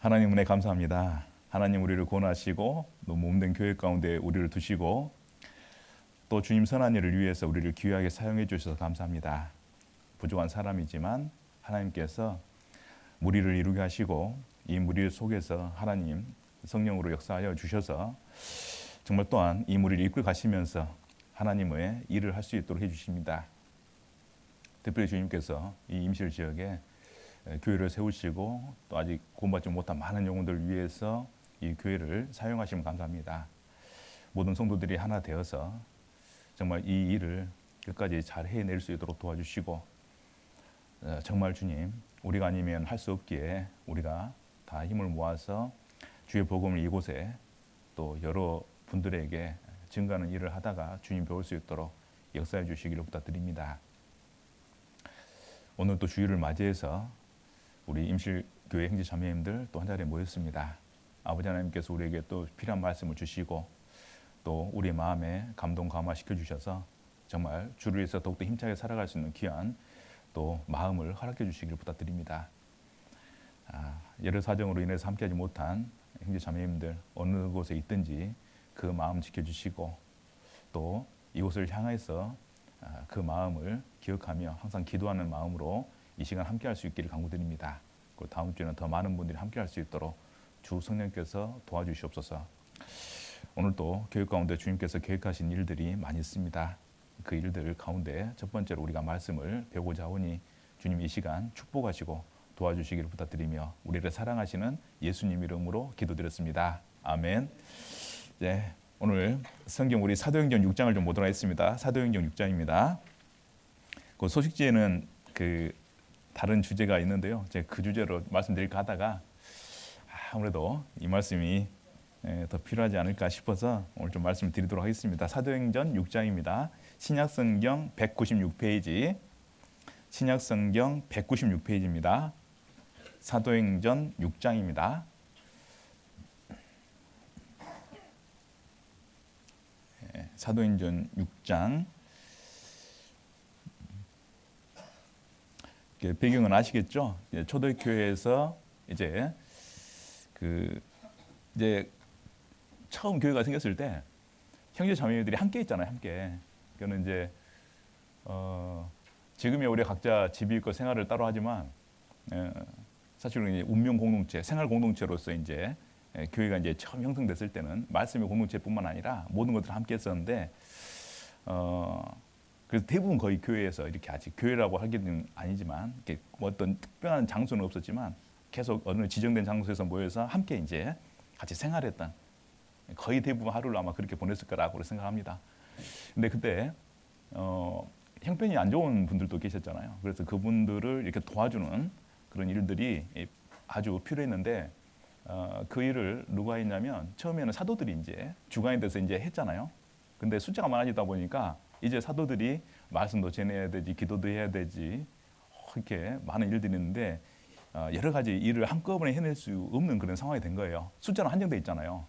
하나님 은혜 감사합니다. 하나님 우리를 구원하시고 또 몸된 교회 가운데 우리를 두시고 또 주님 선한 일을 위해서 우리를 귀하게 사용해 주셔서 감사합니다. 부족한 사람이지만 하나님께서 무리를 이루게 하시고 이 무리 속에서 하나님 성령으로 역사하여 주셔서 정말 또한 이 무리를 이끌어 가시면서 하나님의 일을 할 수 있도록 해주십니다. 특별히 주님께서 이 임실 지역에 교회를 세우시고 또 아직 구원받지 못한 많은 영혼들을 위해서 이 교회를 사용하시면 감사합니다. 모든 성도들이 하나 되어서 정말 이 일을 끝까지 잘 해낼 수 있도록 도와주시고 정말 주님 우리가 아니면 할 수 없기에 우리가 다 힘을 모아서 주의 복음을 이곳에 또 여러 분들에게 증거하는 일을 하다가 주님 배울 수 있도록 역사해 주시기를 부탁드립니다. 오늘 또 주일을 맞이해서 우리 임실교회 형제자매님들 또 한자리에 모였습니다. 아버지 하나님께서 우리에게 또 필요한 말씀을 주시고 또 우리 마음에 감동 감화시켜 주셔서 정말 주를 위해서 더욱더 힘차게 살아갈 수 있는 귀한 또 마음을 허락해 주시기를 부탁드립니다. 여러 사정으로 인해서 함께하지 못한 형제자매님들 어느 곳에 있든지 그 마음 지켜주시고 또 이곳을 향해서 그 마음을 기억하며 항상 기도하는 마음으로 이 시간 함께할 수 있기를 간구드립니다. 그리고 다음 주에는 더 많은 분들이 함께할 수 있도록 주 성령께서 도와주시옵소서. 오늘도 교육 가운데 주님께서 계획하신 일들이 많이 있습니다. 그 일들 가운데 첫 번째로 우리가 말씀을 배우고자 하오니 주님 이 시간 축복하시고 도와주시기를 부탁드리며 우리를 사랑하시는 예수님 이름으로 기도드렸습니다. 아멘. 네, 오늘 성경 우리 사도행전 6장을 좀 보도록 하겠습니다. 사도행전 6장입니다. 그 소식지에는 다른 주제가 있는데요. 제가 그 주제로 말씀드릴까 하다가 아무래도 이 말씀이 더 필요하지 않을까 싶어서 오늘 좀 말씀을 드리도록 하겠습니다. 사도행전 6장입니다. 신약성경 196페이지, 신약성경 196페이지입니다. 사도행전 6장입니다. 사도행전 6장. 배경은 아시겠죠? 초대교회에서 이제 처음 교회가 생겼을 때 형제 자매들이 함께 있잖아요, 함께. 그거는 이제 지금의 우리 각자 집이 있고 생활을 따로 하지만 사실은 이제 운명 공동체, 생활 공동체로서 이제 교회가 이제 처음 형성됐을 때는 말씀의 공동체뿐만 아니라 모든 것들을 함께 했었는데 그래서 대부분 거의 교회에서 이렇게 아직 교회라고 하기는 아니지만 이렇게 어떤 특별한 장소는 없었지만 계속 어느 지정된 장소에서 모여서 함께 이제 같이 생활했던 거의 대부분 하루를 아마 그렇게 보냈을 거라고 생각합니다. 근데 그때 형편이 안 좋은 분들도 계셨잖아요. 그래서 그분들을 이렇게 도와주는 그런 일들이 아주 필요했는데 그 일을 누가 했냐면 처음에는 사도들이 이제 주관이 돼서 이제 했잖아요. 근데 숫자가 많아지다 보니까 이제 사도들이 말씀도 전해야 되지, 기도도 해야 되지, 이렇게 많은 일들이 있는데 여러 가지 일을 한꺼번에 해낼 수 없는 그런 상황이 된 거예요. 숫자는 한정돼 있잖아요.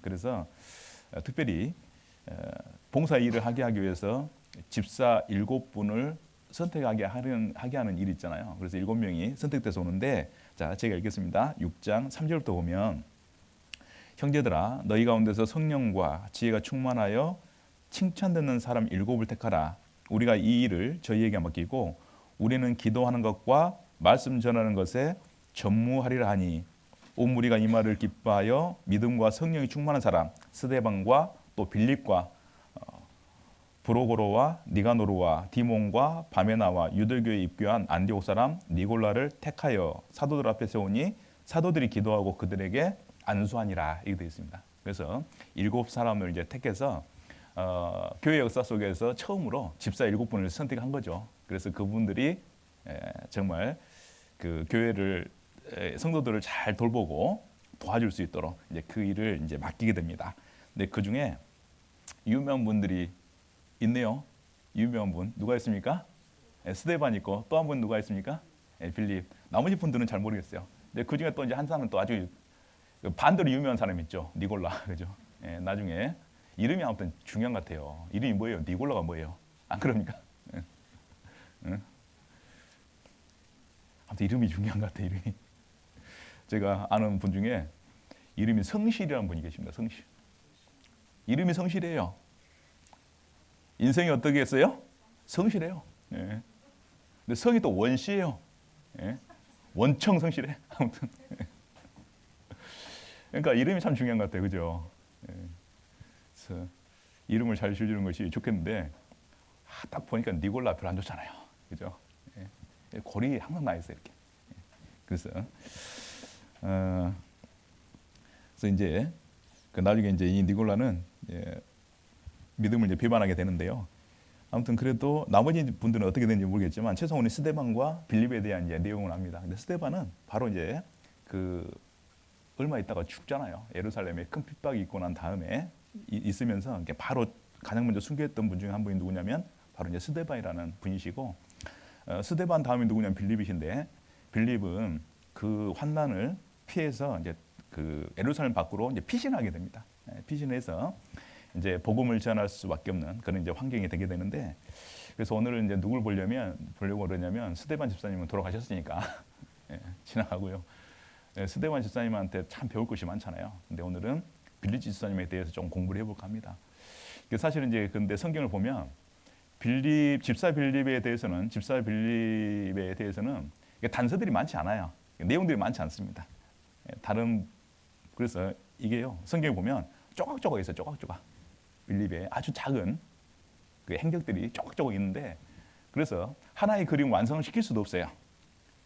그래서 특별히 봉사 일을 하게 하기 위해서 집사 7분을 선택하게 하는 일이 있잖아요. 그래서 7명이 선택돼서 오는데, 자, 제가 읽겠습니다. 6장 3절부터 보면, 형제들아, 너희 가운데서 성령과 지혜가 충만하여 칭찬 듣는 사람 7을 택하라. 우리가 이 일을 저희에게 맡기고 우리는 기도하는 것과 말씀 전하는 것에 전무하리라 하니, 온 무리가 이 말을 기뻐하여 믿음과 성령이 충만한 사람 스데반과 또 빌립과 브로고로와 니가노르와 디몬과 바메나와 유대교에 입교한 안디옥 사람 니골라를 택하여 사도들 앞에 세우니 사도들이 기도하고 그들에게 안수하니라, 이렇게 되어 있습니다. 그래서 7사람을 이제 택해서 교회 역사 속에서 처음으로 집사 7분을 선택한 거죠. 그래서 그분들이 정말 그 교회를 성도들을 잘 돌보고 도와줄 수 있도록 이제 그 일을 이제 맡기게 됩니다. 근데 그 중에 유명한 분들이 있네요. 유명한 분 누가 있습니까? 스데반 있고 또 한 분 누가 있습니까? 빌립. 나머지 분들은 잘 모르겠어요. 근데 그 중에 또 이제 한 사람은 또 아주 반대로 유명한 사람 있죠. 니골라, 그죠? 나중에 이름이 아무튼 중요한 것 같아요. 이름이 뭐예요? 니골라가 뭐예요? 안 그럽니까? 응? 아무튼 이름이 중요한 것 같아요. 이름이. 제가 아는 분 중에 이름이 성실이라는 분이 계십니다. 성실. 이름이 성실해요. 인생이 어떻게 했어요? 성실해요. 예. 근데 성이 또 원시예요. 예. 원청 성실해. 아무튼. 그러니까 이름이 참 중요한 것 같아요. 그죠? 예. 그래서 이름을 잘 지어주는 것이 좋겠는데 딱 보니까 니골라 별로 안 좋잖아요. 그죠? 예. 골이 항상 나 있어요. 이렇게. 예. 그래서 그래서 이제 그 나중에 이제 이 니골라는 믿음을 이제 비판하게 되는데요. 아무튼 그래도 나머지 분들은 어떻게 되는지 모르겠지만 최소한 우리 스데반과 빌립에 대한 이제 내용을 압니다. 근데 스데반은 바로 이제 그 얼마 있다가 죽잖아요. 예루살렘에 큰 핍박이 있고 난 다음에 있으면서 바로 가장 먼저 순교했던 분 중에 한 분이 누구냐면 바로 이제 스데반이라는 분이시고 스데반 다음에 누구냐면 빌립이신데 빌립은 그 환난을 피해서 이제 그 예루살렘 밖으로 이제 피신하게 됩니다. 피신해서 이제 복음을 전할 수밖에 없는 그런 이제 환경이 되게 되는데 그래서 오늘은 이제 누굴 보려고 그러냐면 스데반 집사님은 돌아가셨으니까 지나가고요. 스데반 집사님한테 참 배울 것이 많잖아요. 근데 오늘은 빌립 집사님에 대해서 좀 공부를 해볼까 합니다. 사실은 이제 근데 성경을 보면 집사 빌립에 대해서는 단서들이 많지 않아요. 내용들이 많지 않습니다. 그래서 이게요. 성경에 보면 조각조각 있어요. 조각조각. 빌립에 아주 작은 그 행적들이 조각조각 있는데 그래서 하나의 그림 완성을 시킬 수도 없어요.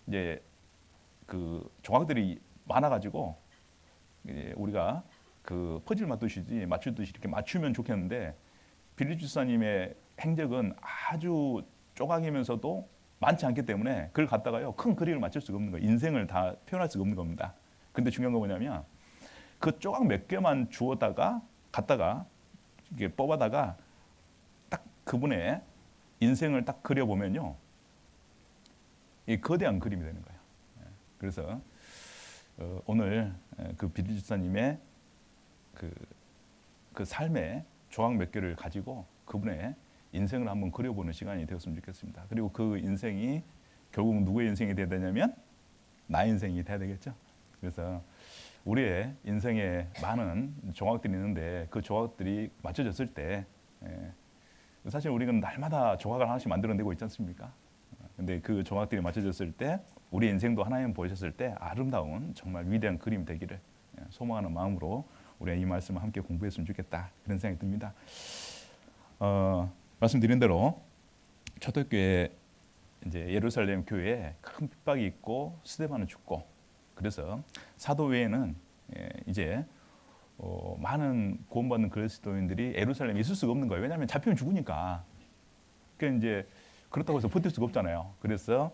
이제 그 조각들이 많아가지고 우리가 그 퍼즐 맞추듯이 이렇게 맞추면 좋겠는데 빌립 집사님의 행적은 아주 조각이면서도 많지 않기 때문에 그걸 갖다가요 큰 그림을 맞출 수가 없는 거예요. 인생을 다 표현할 수가 없는 겁니다. 근데 중요한 건 뭐냐면 그 조각 몇 개만 갖다가 이게 뽑아다가 딱 그분의 인생을 딱 그려보면요 이 거대한 그림이 되는 거예요. 그래서 오늘 그 빌립 집사님의 그 삶의 조각 몇 개를 가지고 그분의 인생을 한번 그려보는 시간이 되었으면 좋겠습니다. 그리고 그 인생이 결국 누구의 인생이 돼야 되냐면 나의 인생이 돼야 되겠죠. 그래서 우리의 인생에 많은 조각들이 있는데 그 조각들이 맞춰졌을 때 사실 우리는 날마다 조각을 하나씩 만들어내고 있지 않습니까? 근데 그 조각들이 맞춰졌을 때 우리 인생도 하나님 보셨을 때 아름다운 정말 위대한 그림이 되기를 소망하는 마음으로 우리가 이 말씀을 함께 공부했으면 좋겠다 그런 생각이 듭니다. 말씀드린 대로 초대교회 이제 예루살렘 교회에 큰 핍박이 있고 스데반은 죽고 그래서 사도 외에는 이제 많은 구원받는 그리스도인들이 예루살렘에 있을 수가 없는 거예요. 왜냐하면 잡히면 죽으니까. 그러니까 이제 그렇다고 해서 버틸 수가 없잖아요. 그래서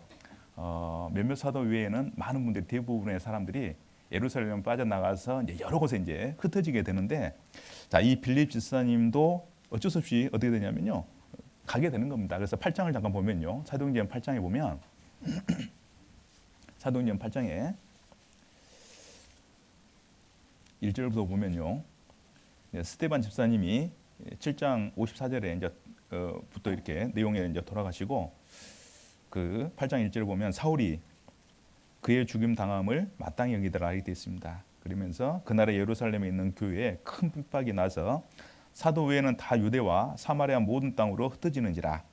몇몇 사도 외에는 많은 분들이 대부분의 사람들이 예루살렘 빠져나가서 이제 여러 곳에 이제 흩어지게 되는데 자, 이 빌립 집사님도 어쩔 수 없이 어떻게 되냐면요. 가게 되는 겁니다. 그래서 8장을 잠깐 보면요. 사도행전 8장에 보면 사도행전 8장에 1절부터 보면요. 스데반 집사님이 7장 54절에 이제 부터 이렇게 내용에 이제 돌아가시고 그 8장 1절을 보면 사울이 그의 죽임 당함을 마땅히 여기더라 알게 되어 있습니다. 그러면서 그날에 예루살렘에 있는 교회에 큰 핍박이 나서 사도 외에는 다 유대와 사마리아 모든 땅으로 흩어지는지라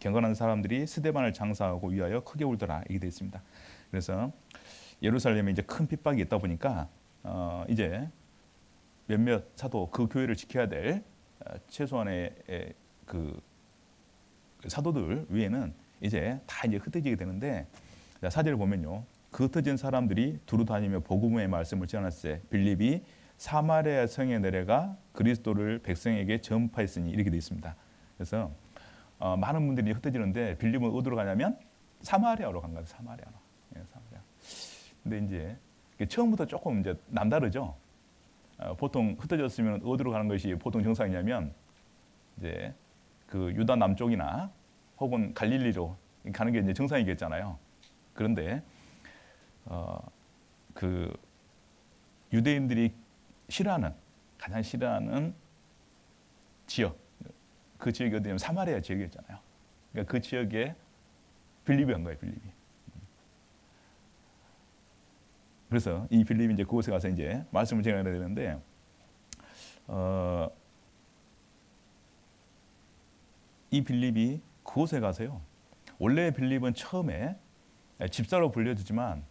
경건한 사람들이 스데반을 장사하고 위하여 크게 울더라 이게 되어 있습니다. 그래서 예루살렘에 이제 큰 핍박이 있다 보니까 이제 몇몇 사도 그 교회를 지켜야 될 최소한의 그 사도들 위에는 이제 다 이제 흩어지게 되는데 사절을 보면요. 그 흩어진 사람들이 두루 다니며 복음의 말씀을 전할세 빌립이 사마리아 성에 내려가 그리스도를 백성에게 전파했으니 이렇게 되어 있습니다. 그래서 많은 분들이 흩어지는데 빌립은 어디로 가냐면 사마리아로 간 거예요. 사마리아로. 예, 사마리아. 근데 이제 처음부터 조금 이제 남다르죠. 보통 흩어졌으면 어디로 가는 것이 보통 정상이냐면 이제 그 유다 남쪽이나 혹은 갈릴리로 가는 게 이제 정상이겠잖아요. 그런데 그 유대인들이 가장 싫어하는 지역, 그 지역이 어디냐면 사마리아 지역이었잖아요. 그러니까 그 지역에 빌립이 한 거예요. 빌립이. 그래서 이 빌립이 이제 그곳에 가서 이제 말씀을 전해야 되는데, 이 빌립이 그곳에 가서요. 원래 빌립은 처음에 집사로 불려지지만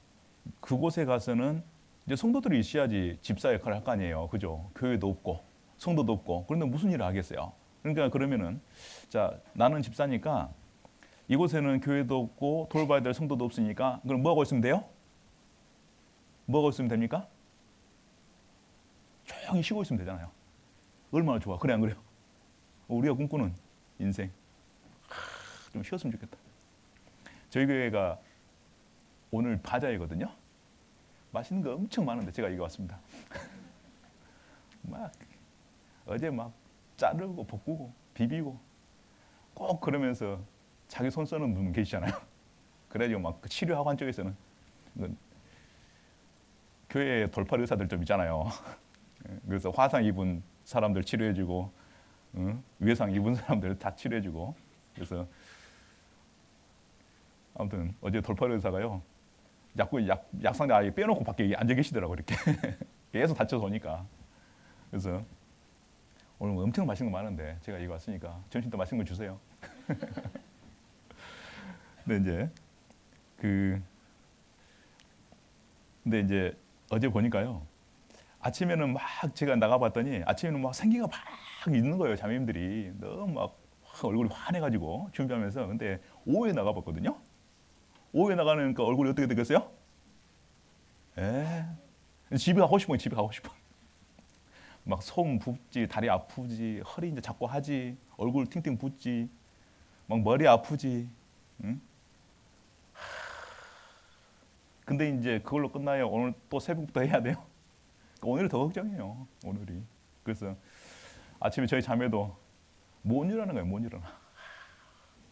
그곳에 가서는 이제 성도들이 있어야지 집사 역할을 할 거 아니에요. 그죠? 교회도 없고 성도도 없고. 그런데 무슨 일을 하겠어요? 그러니까 그러면은 자, 나는 집사니까 이곳에는 교회도 없고 돌봐야 될 성도도 없으니까 그럼 뭐 하고 있으면 돼요? 뭐 하고 있으면 됩니까? 조용히 쉬고 있으면 되잖아요. 얼마나 좋아. 그래 안 그래요? 우리가 꿈꾸는 인생. 좀 쉬었으면 좋겠다. 저희 교회가 오늘 바자회거든요. 맛있는 거 엄청 많은데 제가 이거 왔습니다. 막 어제 막 자르고 볶고 비비고 꼭 그러면서 자기 손 써는 분 계시잖아요. 그래가지고 막 치료하고 한쪽에서는 교회 돌팔 의사들 좀 있잖아요. 그래서 화상 입은 사람들 치료해주고 외상 입은 사람들 다 치료해주고. 그래서 아무튼 어제 돌팔 의사가요. 자꾸 약상자 아예 빼놓고 밖에 앉아 계시더라고 이렇게. 계속 다쳐서 오니까. 그래서 오늘 뭐 엄청 맛있는 거 많은데 제가 이거 왔으니까 점심도 맛있는 거 주세요. 근데 이제 어제 보니까요. 아침에는 막 제가 나가봤더니 아침에는 막 생기가 막 있는 거예요. 자매님들이 너무 막 얼굴이 환해가지고 준비하면서. 근데 오후에 나가봤거든요. 오후에 나가니까 얼굴이 어떻게 되겠어요? 집에 가고 싶어. 집에 가고 싶어. 막 손 붓지, 다리 아프지, 허리 이제 자꾸 하지, 얼굴 팅팅 붓지, 막 머리 아프지. 응? 근데 이제 그걸로 끝나요. 오늘 또 새벽부터 해야 돼요. 오늘이 더 걱정이에요. 오늘이. 그래서 아침에 저희 자매도 못 일어나는 거예요. 못 일어나.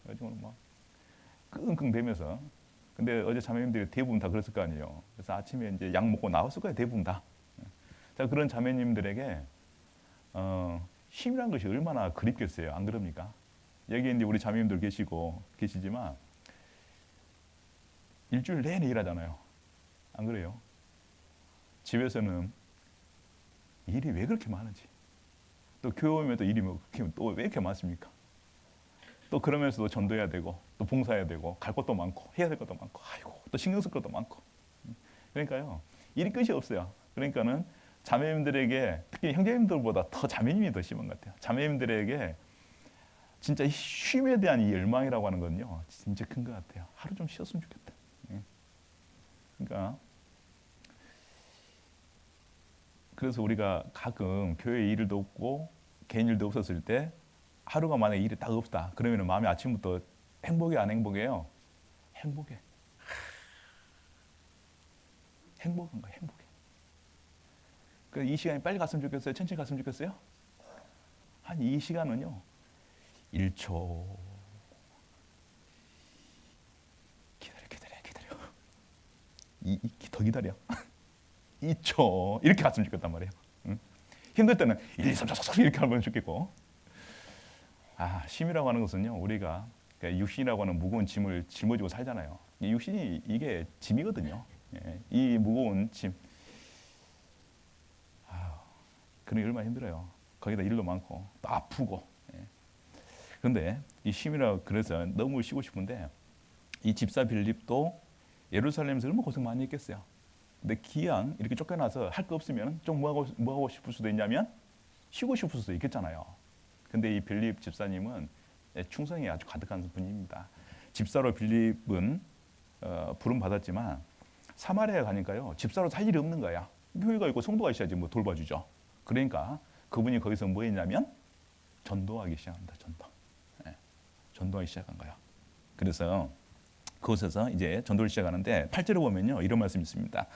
그래서 막 끙끙대면서. 근데 어제 자매님들이 대부분 다 그랬을 거 아니에요. 그래서 아침에 이제 약 먹고 나왔을 거예요. 대부분 다. 자, 그런 자매님들에게 힘이라는 것이 얼마나 그립겠어요. 안 그럽니까? 여기 이제 우리 자매님들 계시지만 일주일 내내 일하잖아요. 안 그래요? 집에서는 일이 왜 그렇게 많은지, 또 교회 오면 또 일이 또 왜 이렇게 많습니까? 또 그러면서도 전도해야 되고 또 봉사해야 되고 갈 것도 많고 해야 될 것도 많고 아이고 또 신경 쓸 것도 많고. 그러니까요 일이 끝이 없어요. 그러니까는 자매님들에게 특히 형제님들보다 더 자매님이 더 심한 것 같아요. 자매님들에게 진짜 이 쉼에 대한 이 열망이라고 하는 건요 진짜 큰 것 같아요. 하루 좀 쉬었으면 좋겠다. 그러니까 그래서 우리가 가끔 교회 일도 없고 개인 일도 없었을 때 하루가 만약에 일이 딱 없다 그러면 마음이 아침부터 행복해 안 행복해요? 행복해. 행복한 거야. 행복해. 그래서 이 시간이 빨리 갔으면 좋겠어요? 천천히 갔으면 좋겠어요? 한 이 시간은요 1초 기다려 더 기다려 2초 이렇게 갔으면 좋겠단 말이에요. 응? 힘들 때는 1, 2, 3, 4, 4 이렇게 하면 좋겠고. 쉼이라고 하는 것은요 우리가 그러니까 육신이라고 하는 무거운 짐을 짊어지고 살잖아요. 이 육신이 이게 짐이거든요. 이 무거운 짐 그런 게 얼마나 힘들어요. 거기다 일도 많고 또 아프고. 그런데 이 쉼이라 그래서 너무 쉬고 싶은데 이 집사 빌립도 예루살렘에서 얼마나 고생 많이 했겠어요. 근데 기왕 이렇게 쫓겨나서 할 거 없으면 좀 뭐 하고 싶을 수도 있냐면 쉬고 싶을 수도 있겠잖아요. 근데 이 빌립 집사님은 충성이 아주 가득한 분입니다. 집사로 빌립은 부름 받았지만 사마리아 가니까요 집사로 살 일이 없는 거야. 교회가 있고 성도가 있어야지 뭐 돌봐주죠. 그러니까 그분이 거기서 뭐 했냐면 전도하기 시작합니다. 전도하기 시작한 거야. 그래서 그곳에서 이제 전도를 시작하는데 8절에 보면요 이런 말씀이 있습니다.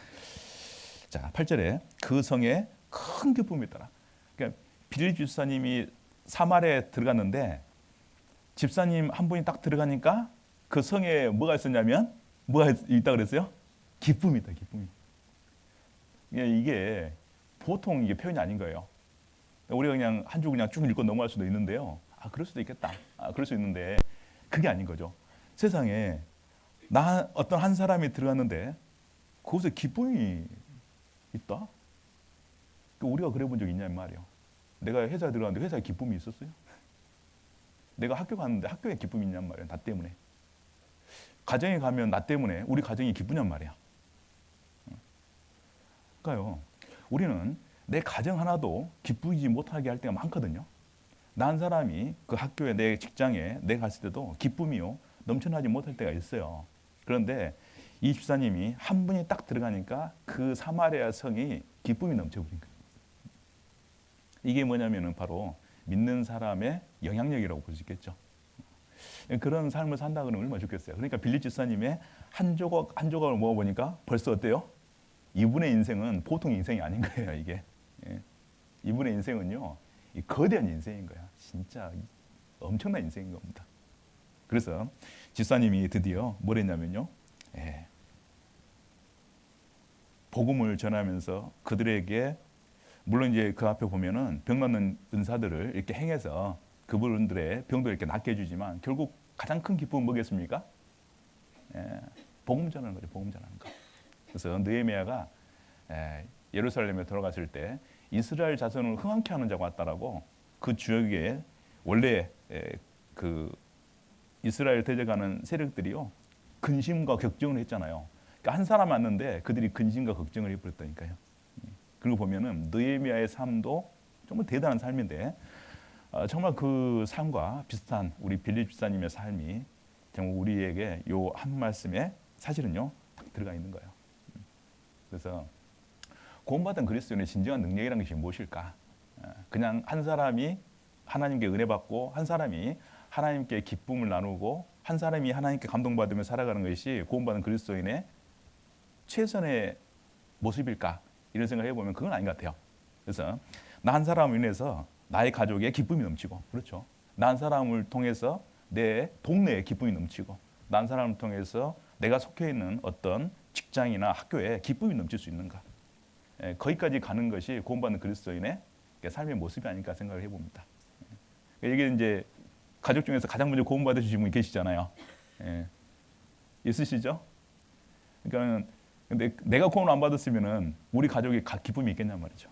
자, 8절에 그 성에 큰 기쁨이 있더라. 그러니까 빌립 집사님이 사마리아에 들어갔는데 집사님 한 분이 딱 들어가니까 그 성에 뭐가 있었냐면 뭐가 있다 그랬어요? 기쁨이 있다. 기쁨이. 이게 보통 이게 표현이 아닌 거예요. 우리가 그냥 한 줄 그냥 쭉 읽고 넘어갈 수도 있는데요. 그럴 수도 있겠다. 그럴 수 있는데 그게 아닌 거죠. 세상에 어떤 한 사람이 들어갔는데 그곳에 기쁨이 있다? 우리가 그래 본 적 있냐 이 말이에요. 내가 회사에 들어갔는데 회사에 기쁨이 있었어요? 내가 학교 갔는데 학교에 기쁨이 있냔 말이에요. 나 때문에. 가정에 가면 나 때문에 우리 가정이 기쁘냔 말이야. 그러니까요. 우리는 내 가정 하나도 기쁘지 못하게 할 때가 많거든요. 나 한 사람이 그 학교에 내 직장에 내가 갔을 때도 기쁨이요 넘쳐나지 못할 때가 있어요. 그런데 이 집사님이 한 분이 딱 들어가니까 그 사마리아 성이 기쁨이 넘쳐버린 거예요. 이게 뭐냐면은 바로 믿는 사람의 영향력이라고 볼 수 있겠죠. 그런 삶을 산다 그러면 얼마나 좋겠어요. 그러니까 빌립 집사님의 한 조각 한 조각을 모아보니까 벌써 어때요? 이분의 인생은 보통 인생이 아닌 거예요. 이게 이분의 인생은요 거대한 인생인 거야. 진짜 엄청난 인생인 겁니다. 그래서 집사님이 드디어 뭘 했냐면요, 복음을 전하면서 그들에게, 물론 이제 그 앞에 보면은 병 낫는 은사들을 이렇게 행해서 그분들의 병도 이렇게 낫게 해주지만 결국 가장 큰 기쁨은 뭐겠습니까? 복음 전하는 거죠. 복음 전하는 거. 그래서 느헤미야가 예루살렘에 들어갔을 때 이스라엘 자손을 흥황케 하는 자가 왔다라고 그 지역에 원래 그 이스라엘 대적하는 세력들이요 근심과 걱정을 했잖아요. 그러니까 한 사람 왔는데 그들이 근심과 걱정을 해버렸다니까요. 그리고 보면은 느헤미야의 삶도 정말 대단한 삶인데 정말 그 삶과 비슷한 우리 빌립 집사님의 삶이 정말 우리에게 요 한 말씀에 사실은요 딱 들어가 있는 거예요. 그래서 구원받은 그리스도인의 진정한 능력이라는 것이 무엇일까? 그냥 한 사람이 하나님께 은혜 받고 한 사람이 하나님께 기쁨을 나누고 한 사람이 하나님께 감동받으며 살아가는 것이 구원받은 그리스도인의 최선의 모습일까? 이런 생각을 해보면 그건 아닌 것 같아요. 그래서 나 한 사람을 인해서 나의 가족에 기쁨이 넘치고, 그렇죠? 나 한 사람을 통해서 내 동네에 기쁨이 넘치고, 나 한 사람을 통해서 내가 속해 있는 어떤 직장이나 학교에 기쁨이 넘칠 수 있는가? 거기까지 가는 것이 구원받는 그리스도인의 삶의 모습이 아닐까 생각을 해봅니다. 이게 이제 가족 중에서 가장 먼저 구원받으신 분이 계시잖아요. 있으시죠? 그러니까 근데 내가 구원을 안 받았으면은 우리 가족이 기쁨이 있겠냔 말이죠.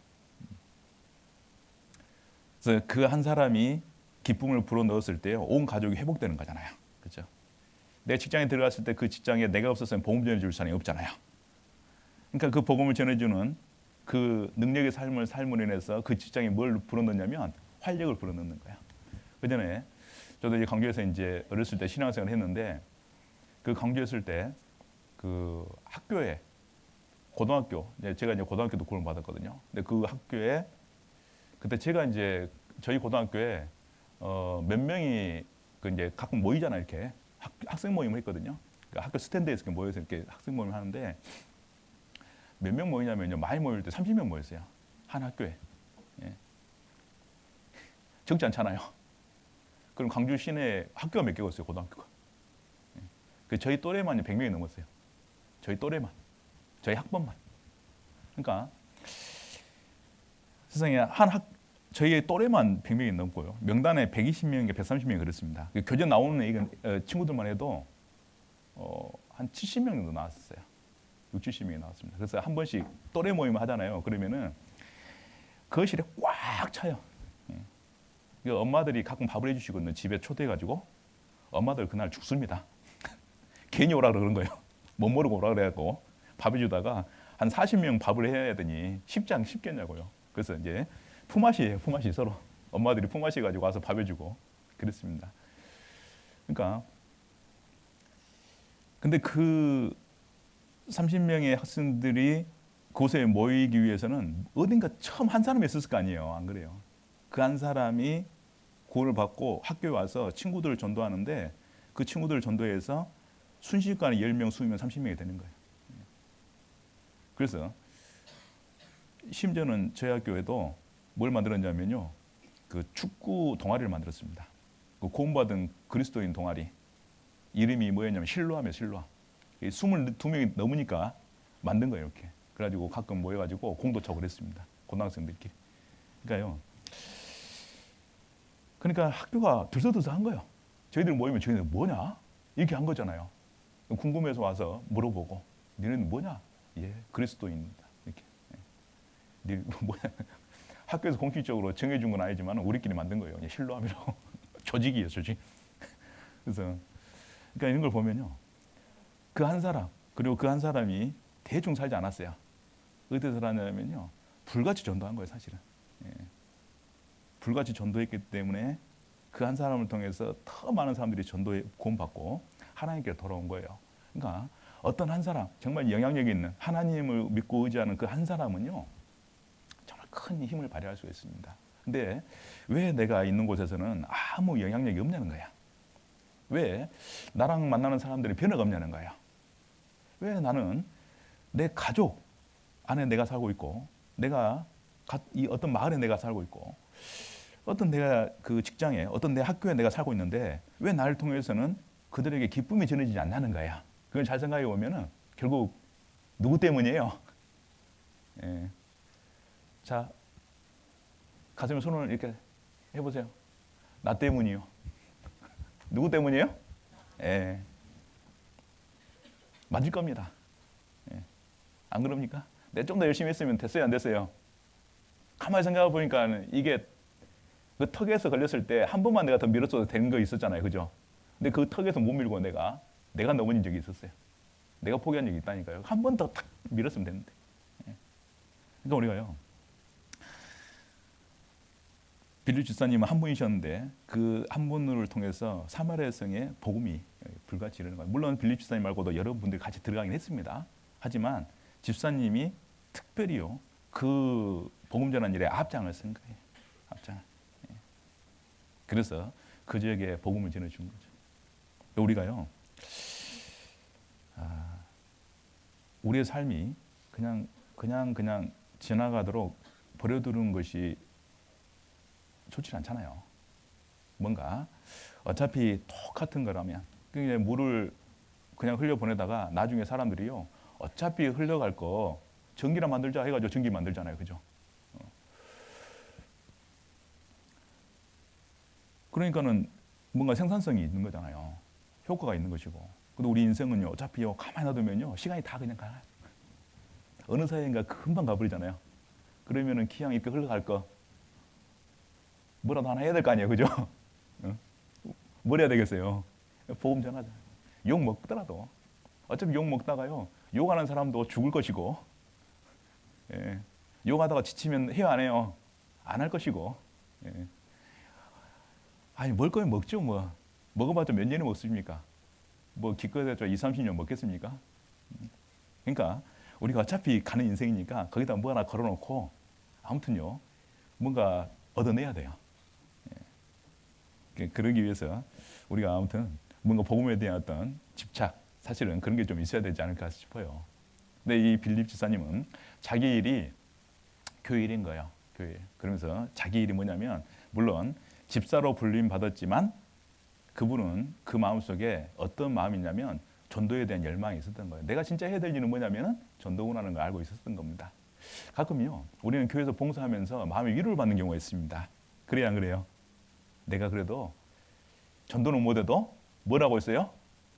그래서 그 한 사람이 기쁨을 불어 넣었을 때 온 가족이 회복되는 거잖아요. 그렇죠? 내 직장에 들어갔을 때 그 직장에 내가 없었으면 복음 전해줄 사람이 없잖아요. 그러니까 그 복음을 전해주는 그 능력의 삶을 인해서 그 직장에 뭘 불어넣냐면 활력을 불어넣는 거야. 그 전에 저도 이제 강주에서 이제 어렸을 때 신앙생활을 했는데 그 강주에 있을 때 그 학교에 고등학교, 제가 이제 고등학교도 구원을 받았거든요. 근데 그 학교에 그때 제가 이제 저희 고등학교에 몇 명이 그 이제 가끔 모이잖아요. 이렇게 학생 모임을 했거든요. 그러니까 학교 스탠드에서 이렇게 모여서 이렇게 학생 모임을 하는데 몇 명 모이냐면요. 많이 모일 때 30명 모였어요. 한 학교에. 적지 않잖아요. 그럼 광주 시내 학교가 몇 개가 있어요. 고등학교가. 그 저희 또래만 100명이 넘었어요. 저희 또래만. 저희 학번만. 그러니까 세상에 저희 또래만 100명이 넘고요. 명단에 120명인가 130명이 그렇습니다. 교재 나오는 친구들만 해도 한 70명 정도 나왔었어요. 60, 70명이 나왔습니다. 그래서 한 번씩 또래 모임을 하잖아요. 그러면은 거실에 꽉 차요. 엄마들이 가끔 밥을 해주시거든요. 집에 초대해가지고 엄마들 그날 죽습니다. 괜히 오라 그런 거예요. 못 모르고 오라 그래갖고 밥 해주다가 한 40명 밥을 해야 되니 쉽겠냐고요. 그래서 이제 품앗이에요. 품앗이 서로 엄마들이 품앗이 가지고 와서 밥 해주고 그랬습니다. 그러니까 근데 그 30명의 학생들이 그곳에 모이기 위해서는 어딘가 처음 한 사람이 있었을 거 아니에요. 안 그래요? 그 한 사람이 구원을 받고 학교에 와서 친구들을 전도하는데 그 친구들을 전도해서 순식간에 10명, 20명, 30명이 되는 거예요. 그래서 심지어는 저희 학교에도 뭘 만들었냐면요. 그 축구 동아리를 만들었습니다. 그 구원받은 그리스도인 동아리. 이름이 뭐였냐면 실로아며 실로아. 22명이 넘으니까 만든 거예요. 이렇게. 그래가지고 가끔 모여가지고 공도 차고 그랬습니다. 고등학생들끼리. 그러니까 학교가 들썩들썩한 거예요. 저희들 모이면 저희들 뭐냐? 이렇게 한 거잖아요. 궁금해서 와서 물어보고 너희는 뭐냐? 예, 그리스도인입니다. 이렇게. 뭐야? 학교에서 공식적으로 정해준 건 아니지만 우리끼리 만든 거예요. 그냥 실로함이라고. 조직이에요, 조직. 그래서 그러니까 이런 걸 보면요. 그 한 사람, 그리고 그 한 사람이 대충 살지 않았어요. 어디서 살았냐면요. 불같이 전도한 거예요, 사실은. 예. 불같이 전도했기 때문에 그 한 사람을 통해서 더 많은 사람들이 전도에 구원받고 하나님께 돌아온 거예요. 그러니까 어떤 한 사람, 정말 영향력이 있는 하나님을 믿고 의지하는 그 한 사람은요. 정말 큰 힘을 발휘할 수 있습니다. 근데 왜 내가 있는 곳에서는 아무 영향력이 없냐는 거야. 왜 나랑 만나는 사람들이 변화가 없냐는 거야. 왜 나는 내 가족 안에 내가 살고 있고, 내가 이 어떤 마을에 내가 살고 있고, 어떤 내가 그 직장에, 어떤 내 학교에 내가 살고 있는데 왜 나를 통해서는 그들에게 기쁨이 전해지지 않는 거야. 그걸 잘 생각해 보면은 결국 누구 때문이에요? 예. 자, 가슴에 손을 이렇게 해보세요. 나 때문이요. 누구 때문이에요? 예. 맞을 겁니다. 예. 안 그럽니까? 내가 좀 더 열심히 했으면 됐어요, 안 됐어요? 가만히 생각해 보니까 이게 그 턱에서 걸렸을 때 한 번만 내가 더 밀었어도 되는 거 있었잖아요, 그죠? 근데 그 턱에서 못 밀고 내가 넘어진 적이 있었어요. 내가 포기한 적이 있다니까요. 한 번 더 탁 밀었으면 됐는데. 예. 그러니까 우리가요. 빌립 집사님은 한 분이셨는데 그 한 분을 통해서 사마리아 성의 복음이 불같이 이르는 거예요. 물론 빌립 집사님 말고도 여러 분들이 같이 들어가긴 했습니다. 하지만 집사님이 특별히요 그 복음 전한 일에 앞장을 쓴 거예요. 앞장. 예. 그래서 그 지역에 복음을 전해준 거죠. 우리가요 우리의 삶이 그냥 지나가도록 버려두는 것이 좋지 않잖아요. 뭔가 어차피 똑같은 거라면 그냥 물을 그냥 흘려 보내다가 나중에 사람들이요 어차피 흘러갈 거 전기나 만들자 해가지고 전기 만들잖아요, 그죠? 그러니까는 뭔가 생산성이 있는 거잖아요. 효과가 있는 것이고. 근데 우리 인생은요 어차피요 가만히 놔두면요 시간이 다 그냥 가요. 어느 사이인가 금방 가버리잖아요. 그러면은 기왕 이렇게 흘러갈 거 뭐라도 하나 해야 될 거 아니에요, 그죠? 뭘 해야 되겠어요? 복음 전하자. 욕 먹더라도 어차피 욕 먹다가요 욕하는 사람도 죽을 것이고, 예. 욕하다가 지치면 해요, 안 해요? 안 할 것이고, 예. 아니 먹을 거면 먹죠, 뭐. 먹어봤자 몇 년을 먹습니까? 뭐 기껏해서 20, 30년 먹겠습니까? 그러니까 우리가 어차피 가는 인생이니까 거기다 뭐 하나 걸어놓고 아무튼요 뭔가 얻어내야 돼요. 예. 그러기 위해서 우리가 아무튼 뭔가 복음에 대한 어떤 집착, 사실은 그런 게 좀 있어야 되지 않을까 싶어요. 근데 이 빌립 집사님은 자기 일이 교회 일인 거예요. 교회 일. 그러면서 자기 일이 뭐냐면 물론 집사로 불림 받았지만 그분은 그 마음속에 어떤 마음이냐면 전도에 대한 열망이 있었던 거예요. 내가 진짜 해야 될 일은 뭐냐면 전도구나는 걸 알고 있었던 겁니다. 가끔요 우리는 교회에서 봉사하면서 마음의 위로를 받는 경우가 있습니다. 그래야 안 그래요? 내가 그래도 전도는 못해도 뭐라고 했어요?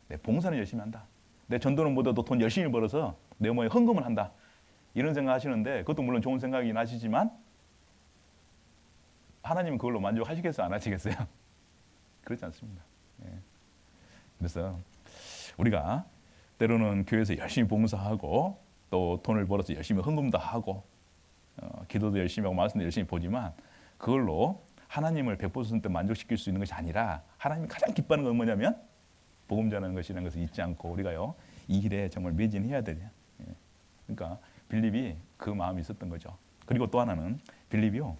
내 봉사는 열심히 한다. 내 전도는 못해도 돈 열심히 벌어서 내 몸에 헌금을 한다. 이런 생각 하시는데 그것도 물론 좋은 생각이긴 하시지만 하나님은 그걸로 만족하시겠어요? 안 하시겠어요? 그렇지 않습니다. 예. 그래서 우리가 때로는 교회에서 열심히 봉사하고 또 돈을 벌어서 열심히 헌금도 하고 기도도 열심히 하고 말씀도 열심히 보지만 그걸로 하나님을 100% 만족시킬 수 있는 것이 아니라 하나님이 가장 기뻐하는 건 뭐냐면 복음 전하는 것이라는 것을 잊지 않고 우리가요 이 일에 정말 매진해야 돼요. 예. 그러니까 빌립이 그 마음이 있었던 거죠. 그리고 또 하나는 빌립이요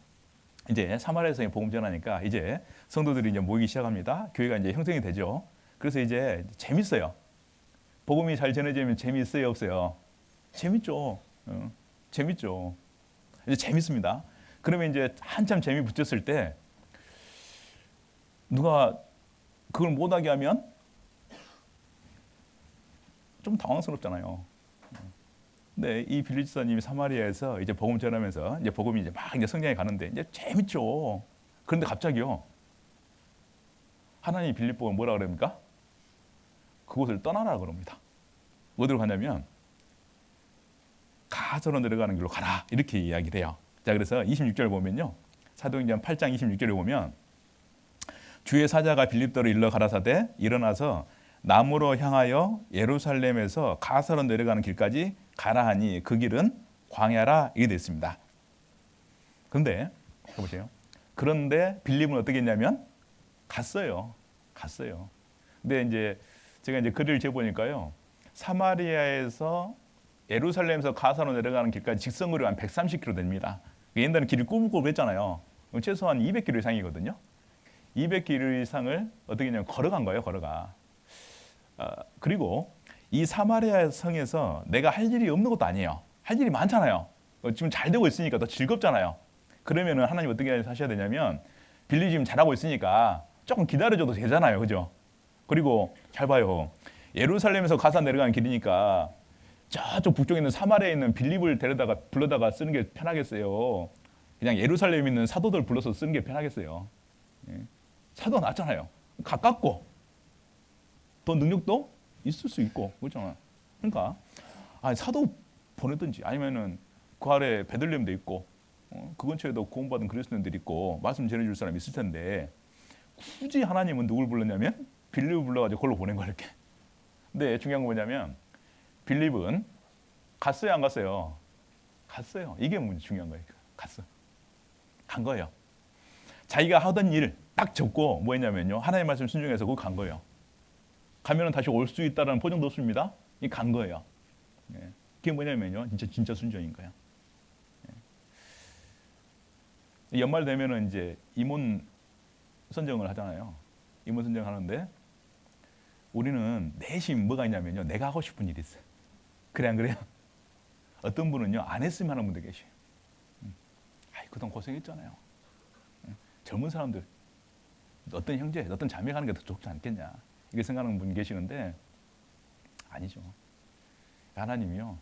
이제 사마리아성에 복음 전하니까 이제 성도들이 이제 모이기 시작합니다. 교회가 이제 형성이 되죠. 그래서 이제 재밌어요. 복음이 잘 전해지면 재미있어요, 없어요? 재밌죠. 재밌죠. 이제 재밌습니다. 그러면 이제 한참 재미 붙였을 때 누가 그걸 못하게 하면 좀 당황스럽잖아요. 근데 이 빌립 집사님이 사마리아에서 이제 복음 전하면서 이제 복음이 이제 막 이제 성장해 가는데 이제 재밌죠. 그런데 갑자기요 하나님이 빌립 보고 뭐라 그럽니까? 그곳을 떠나라 그럽니다. 어디로 가냐면 가서로 내려가는 길로 가라 이렇게 이야기를 해요. 자, 그래서 26절 보면요, 사도행전 8장 26절에 보면 주의 사자가 빌립더로 일러 가라사대 일어나서 남으로 향하여 예루살렘에서 가서로 내려가는 길까지 가라 하니 그 길은 광야라 이게 됐습니다. 그런데 보세요. 그런데 빌립은 어떻게 했냐면 갔어요. 근데 이제 제가 이제 글을 재보니까요, 사마리아에서 예루살렘에서 가사로 내려가는 길까지 직선거리가 한 130km 됩니다. 옛날에 길이 꾸물꾸물했잖아요. 최소한 200km 이상이거든요. 200km 이상을 어떻게 했냐면 걸어간 거예요. 그리고 이 사마리아 성에서 내가 할 일이 없는 것도 아니에요. 할 일이 많잖아요. 지금 잘 되고 있으니까 더 즐겁잖아요. 그러면은 하나님 어떻게 하셔야 되냐면 빌립이 지금 잘하고 있으니까 조금 기다려줘도 되잖아요. 그죠? 그리고 잘 봐요. 예루살렘에서 가사 내려가는 길이니까 저쪽 북쪽에 있는 사마리아에 있는 빌립을 불러다가 쓰는 게 편하겠어요. 그냥 예루살렘에 있는 사도들 불러서 쓰는 게 편하겠어요. 예. 사도가 낫잖아요. 가깝고 더 능력도 있을 수 있고 그렇잖아요. 그러니까 사도 보내든지 아니면은 그 아래 베들레헴도 있고 그 근처에도 구원받은 그리스도인들이 있고 말씀 전해줄 사람이 있을 텐데 굳이 하나님은 누굴 불렀냐면 빌립을 불러가지고 그걸로 보낸 거예요. 이렇게. 근데 중요한 건 뭐냐면 빌립은 갔어요, 안 갔어요? 갔어요. 이게 중요한 거예요. 간 거예요. 자기가 하던 일 딱 접고 뭐 했냐면요, 하나님의 말씀 순종해서 그거 간 거예요. 가면은 다시 올 수 있다는 보장도 없습니다. 이 간 거예요. 예. 그게 뭐냐면요, 진짜 순종인 거예요. 예. 연말 되면은 이제 임원 선정을 하잖아요. 임원 선정 하는데 우리는 내심 뭐가 있냐면요, 내가 하고 싶은 일이 있어요. 그래 안 그래요? 어떤 분은요, 안 했으면 하는 분들 계셔요. 그동안 고생했잖아요. 젊은 사람들 어떤 형제, 어떤 자매가 하는 게 더 좋지 않겠냐 이렇게 생각하는 분이 계시는데 아니죠. 하나님이요,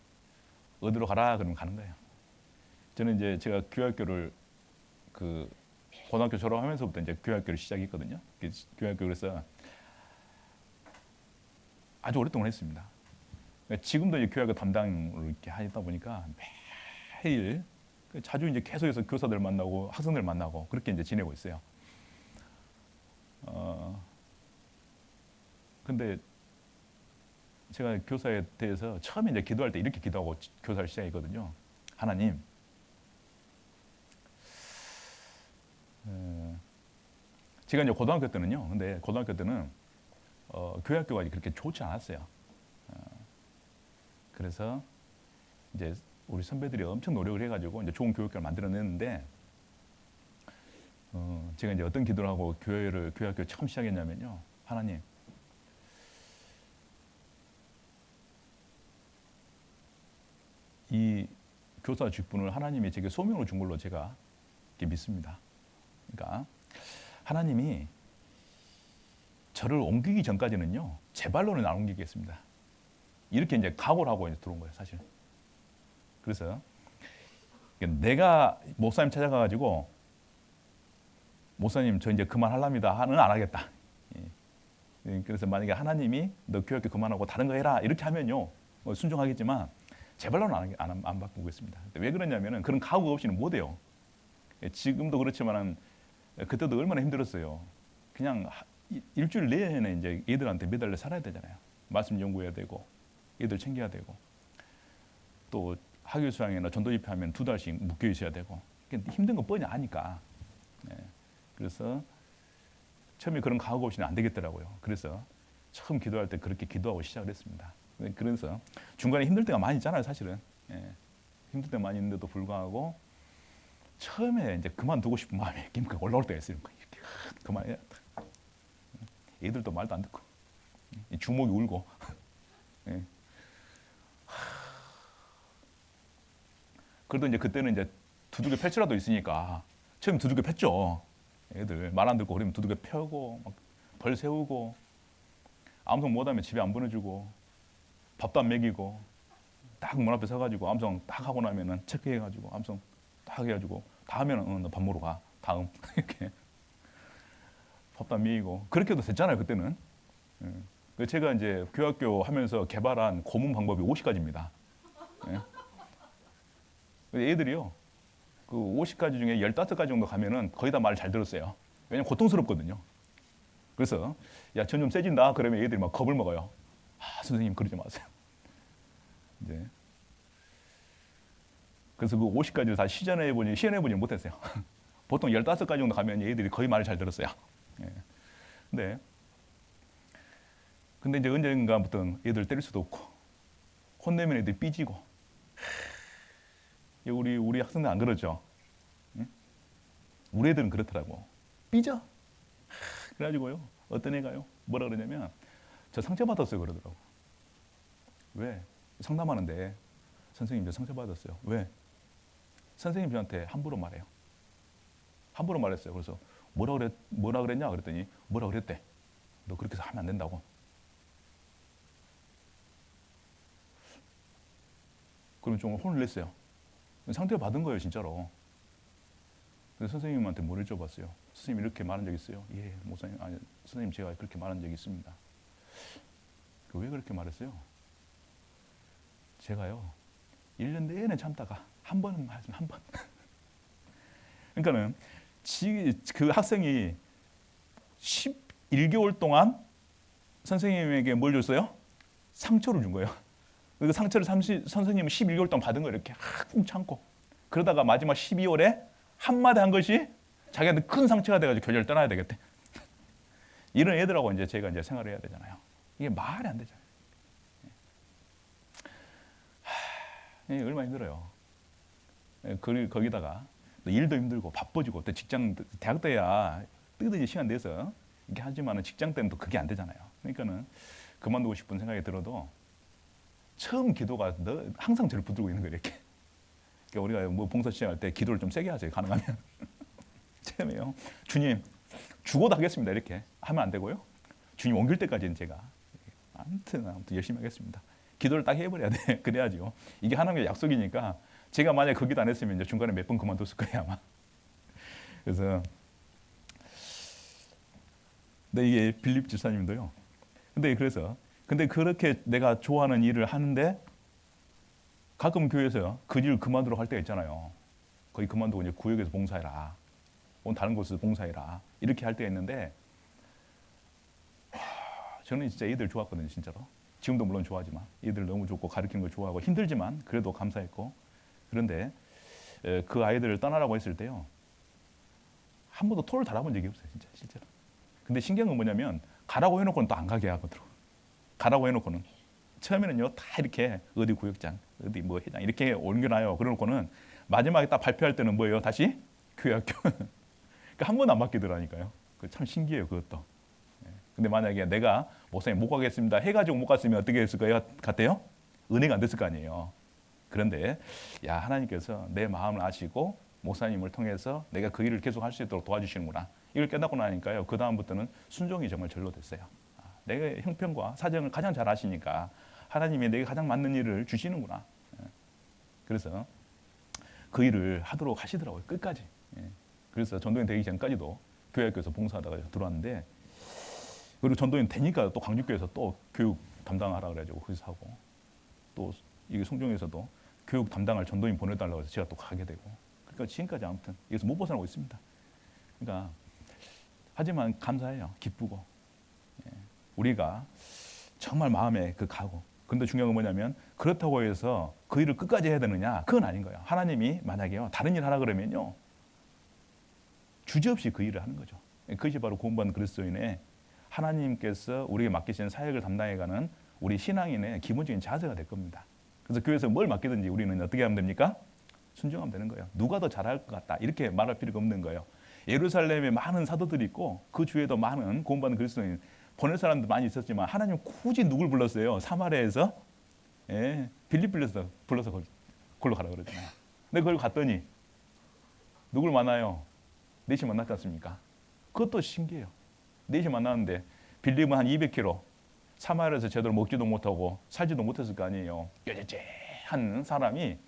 어디로 가라 그러면 가는 거예요. 저는 이제 제가 교회학교를 고등학교 졸업하면서부터 이제 교회학교를 시작했거든요. 교회학교 그래서 아주 오랫동안 했습니다. 지금도 이제 교회학교 담당으로 이렇게 하다 보니까 매일 자주 이제 계속해서 교사들 만나고 학생들 만나고 그렇게 이제 지내고 있어요. 근데 제가 교사에 대해서 처음에 이제 기도할 때 이렇게 기도하고 교사를 시작했거든요. 하나님, 제가 이제 고등학교 때는요. 근데 고등학교 때는 교회학교가 그렇게 좋지 않았어요. 그래서 이제 우리 선배들이 엄청 노력을 해가지고 이제 좋은 교육교를 만들어냈는데, 제가 이제 어떤 기도를 하고 교회학교 처음 시작했냐면요, 하나님, 이 교사 직분을 하나님이 제게 소명으로 준 걸로 제가 믿습니다. 그러니까 하나님이 저를 옮기기 전까지는요, 제 발로는 안 옮기겠습니다. 이렇게 이제 각오를 하고 이제 들어온 거예요, 사실. 그래서 내가 목사님 찾아가가지고 목사님 저 이제 그만하랍니다 하는 안 하겠다. 그래서 만약에 하나님이 너 교육교 그만하고 다른 거 해라 이렇게 하면요, 순종하겠지만 제 발로는 안 바꾸겠습니다. 왜 그러냐면은 그런 각오 없이는 못 해요. 지금도 그렇지만은 그때도 얼마나 힘들었어요. 그냥 일주일 내내 이제 애들한테 매달려 살아야 되잖아요. 말씀 연구해야 되고 애들 챙겨야 되고 또 학교 수양이나 전도 집회하면 2달씩 묶여 있어야 되고 힘든 거 뻔히 아니까. 그래서 처음에 그런 각오 없이는 안 되겠더라고요. 그래서 처음 기도할 때 그렇게 기도하고 시작을 했습니다. 그래서 중간에 힘들 때가 많이 있잖아요, 사실은. 힘들 때 많이 있는데도 불구하고 처음에 이제 그만두고 싶은 마음이 기가 올라올 때가 있어요. 이렇게 그만해야 돼. 애들도 말도 안 듣고 주먹이 울고. 그래도 이제 그때는 이제 두들겨 팰수라도 있으니까 처음 두들겨 팼죠. 애들 말 안 듣고 그러면 두들겨 펴고 막 벌 세우고 암송 못하면 집에 안 보내주고 밥도 안 먹이고 딱 문 앞에 서가지고 암송 딱 하고 나면은 체크해가지고 암송 딱 해가지고 다 하면은 너 밥 먹으러 가 다음 이렇게 밥도 안 먹이고 그렇게 해도 됐잖아요 그때는. 제가 이제 교학교 하면서 개발한 고문 방법이 50가지입니다. 애들이요. 그 50가지 중에 15가지 정도 가면은 거의 다 말을 잘 들었어요. 왜냐면 고통스럽거든요. 그래서 야, 전 좀 세진다. 그러면 애들이 막 겁을 먹어요. 아, 선생님 그러지 마세요. 이제 그래서 그 50가지를 다 시연해보지 못했어요. 보통 15가지 정도 가면 애들이 거의 말을 잘 들었어요. 예. 근데 이제 언젠가부터 애들 때릴 수도 없고, 혼내면 애들이 삐지고. 우리 학생들 안 그러죠? 응? 우리 애들은 그렇더라고. 삐져. 그래가지고요. 어떤 애가요? 뭐라 그러냐면, 저 상처받았어요. 그러더라고. 왜? 상담하는데, 선생님 저 상처받았어요. 왜? 선생님 저한테 함부로 말해요. 함부로 말했어요. 그래서 뭐라 그랬냐? 그랬더니 뭐라 그랬대? 너 그렇게 해서 하면 안 된다고. 그럼 좀 혼을 냈어요. 상처를 받은 거예요, 진짜로. 그래서 선생님한테 뭐를 여쭤봤어요. 선생님 이렇게 말한 적 있어요? 예, 목사님, 아니, 선생님 제가 그렇게 말한 적이 있습니다. 왜 그렇게 말했어요? 제가요, 1년 내내 참다가 한 번은 말했으면 한 번. 그러니까는 그 학생이 11개월 동안 선생님에게 뭘 줬어요? 상처를 준 거예요. 그 상처를 선생님은 11개월 동안 받은 거예요. 이렇게 꾹 참고. 그러다가 마지막 12월에 한마디 한 것이 자기한테 큰 상처가 돼가지고 교회를 떠나야 되겠대. 이런 애들하고 이제 제가 이제 생활을 해야 되잖아요. 이게 말이 안 되잖아요. 이게 얼마나 힘들어요. 거기다가 일도 힘들고 바빠지고 또 직장, 대학 때야 뜨듯이 시간 내서 이렇게 하지만은 직장 때는 또 그게 안 되잖아요. 그러니까는 그만두고 싶은 생각이 들어도 처음 기도가 항상 저를 붙들고 있는 거예요. 이렇게. 그러니까 우리가 뭐 봉사 시작할 때 기도를 좀 세게 하세요. 가능하면. 처음에요. 주님 죽어도 하겠습니다. 이렇게 하면 안 되고요. 주님 옮길 때까지는 제가 아무튼 열심히 하겠습니다. 기도를 딱 해버려야 돼. 그래야죠. 이게 하나님의 약속이니까 제가 만약에 그 기도 안 했으면 이제 중간에 몇 번 그만뒀을 거예요 아마. 그래서 근데 이게 빌립 집사님도요. 근데 그렇게 내가 좋아하는 일을 하는데 가끔 교회에서 그 일 그만두러 갈 때가 있잖아요. 거의 그만두고 이제 구역에서 봉사해라. 다른 곳에서 봉사해라. 이렇게 할 때가 있는데 저는 진짜 얘들 좋았거든요. 진짜로. 지금도 물론 좋아하지만 얘들 너무 좋고 가르치는 걸 좋아하고 힘들지만 그래도 감사했고 그런데 그 아이들을 떠나라고 했을 때요. 한 번도 토를 달아본 적이 없어요. 진짜 실제로. 근데 신기한 건 뭐냐면 가라고 해놓고는 또 안 가게 하거든요. 가라고 해놓고는 처음에는요 다 이렇게 어디 구역장 어디 뭐 회장 이렇게 옮겨놔요. 그러놓고는 마지막에 딱 발표할 때는 뭐예요? 다시 교회 학교. 그러니까 한 번도 안 바뀌더라니까요. 참 신기해요 그것도. 근데 만약에 내가 목사님 못 가겠습니다 해가지고 못 갔으면 어떻게 했을 것 같아요? 은혜가 안 됐을 거 아니에요. 그런데 야 하나님께서 내 마음을 아시고 목사님을 통해서 내가 그 일을 계속 할 수 있도록 도와주시는구나. 이걸 깨닫고 나니까요. 그 다음부터는 순종이 정말 절로 됐어요. 내가 형편과 사정을 가장 잘 아시니까 하나님이 내게 가장 맞는 일을 주시는구나. 그래서 그 일을 하도록 하시더라고요. 끝까지. 그래서 전도인 되기 전까지도 교회학교에서 봉사하다가 들어왔는데 그리고 전도인 되니까 또 광주교회에서 또 교육 담당하라 그래가지고 거기서 하고 또 이게 송정에서도 교육 담당할 전도인 보내달라고 해서 제가 또 가게 되고 그러니까 지금까지 아무튼 여기서 못 벗어나고 있습니다. 그러니까 하지만 감사해요. 기쁘고 우리가 정말 마음에 그 가고 근데 중요한 건 뭐냐면 그렇다고 해서 그 일을 끝까지 해야 되느냐 그건 아닌 거예요. 하나님이 만약에요 다른 일 하라 그러면요 주저없이 그 일을 하는 거죠. 그것이 바로 구원받은 그리스도인의 하나님께서 우리에게 맡기신 사역을 담당해가는 우리 신앙인의 기본적인 자세가 될 겁니다. 그래서 교회에서 뭘 맡기든지 우리는 어떻게 하면 됩니까? 순종하면 되는 거예요. 누가 더 잘할 것 같다 이렇게 말할 필요가 없는 거예요. 예루살렘에 많은 사도들이 있고 그 주에도 많은 구원받은 그리스도인 보낼 사람도 많이 있었지만 하나님 굳이 누굴 불렀어요? 사마리아에서 빌립 불러서 걸로 가라 그러잖아요. 근데 그걸 갔더니 누굴 만나요? 넷이 만났지 않습니까? 그것도 신기해요. 넷이 만났는데 빌립은 한 200km 사마리아에서 제대로 먹지도 못하고 살지도 못했을 거 아니에요. 꾀죄죄한 사람이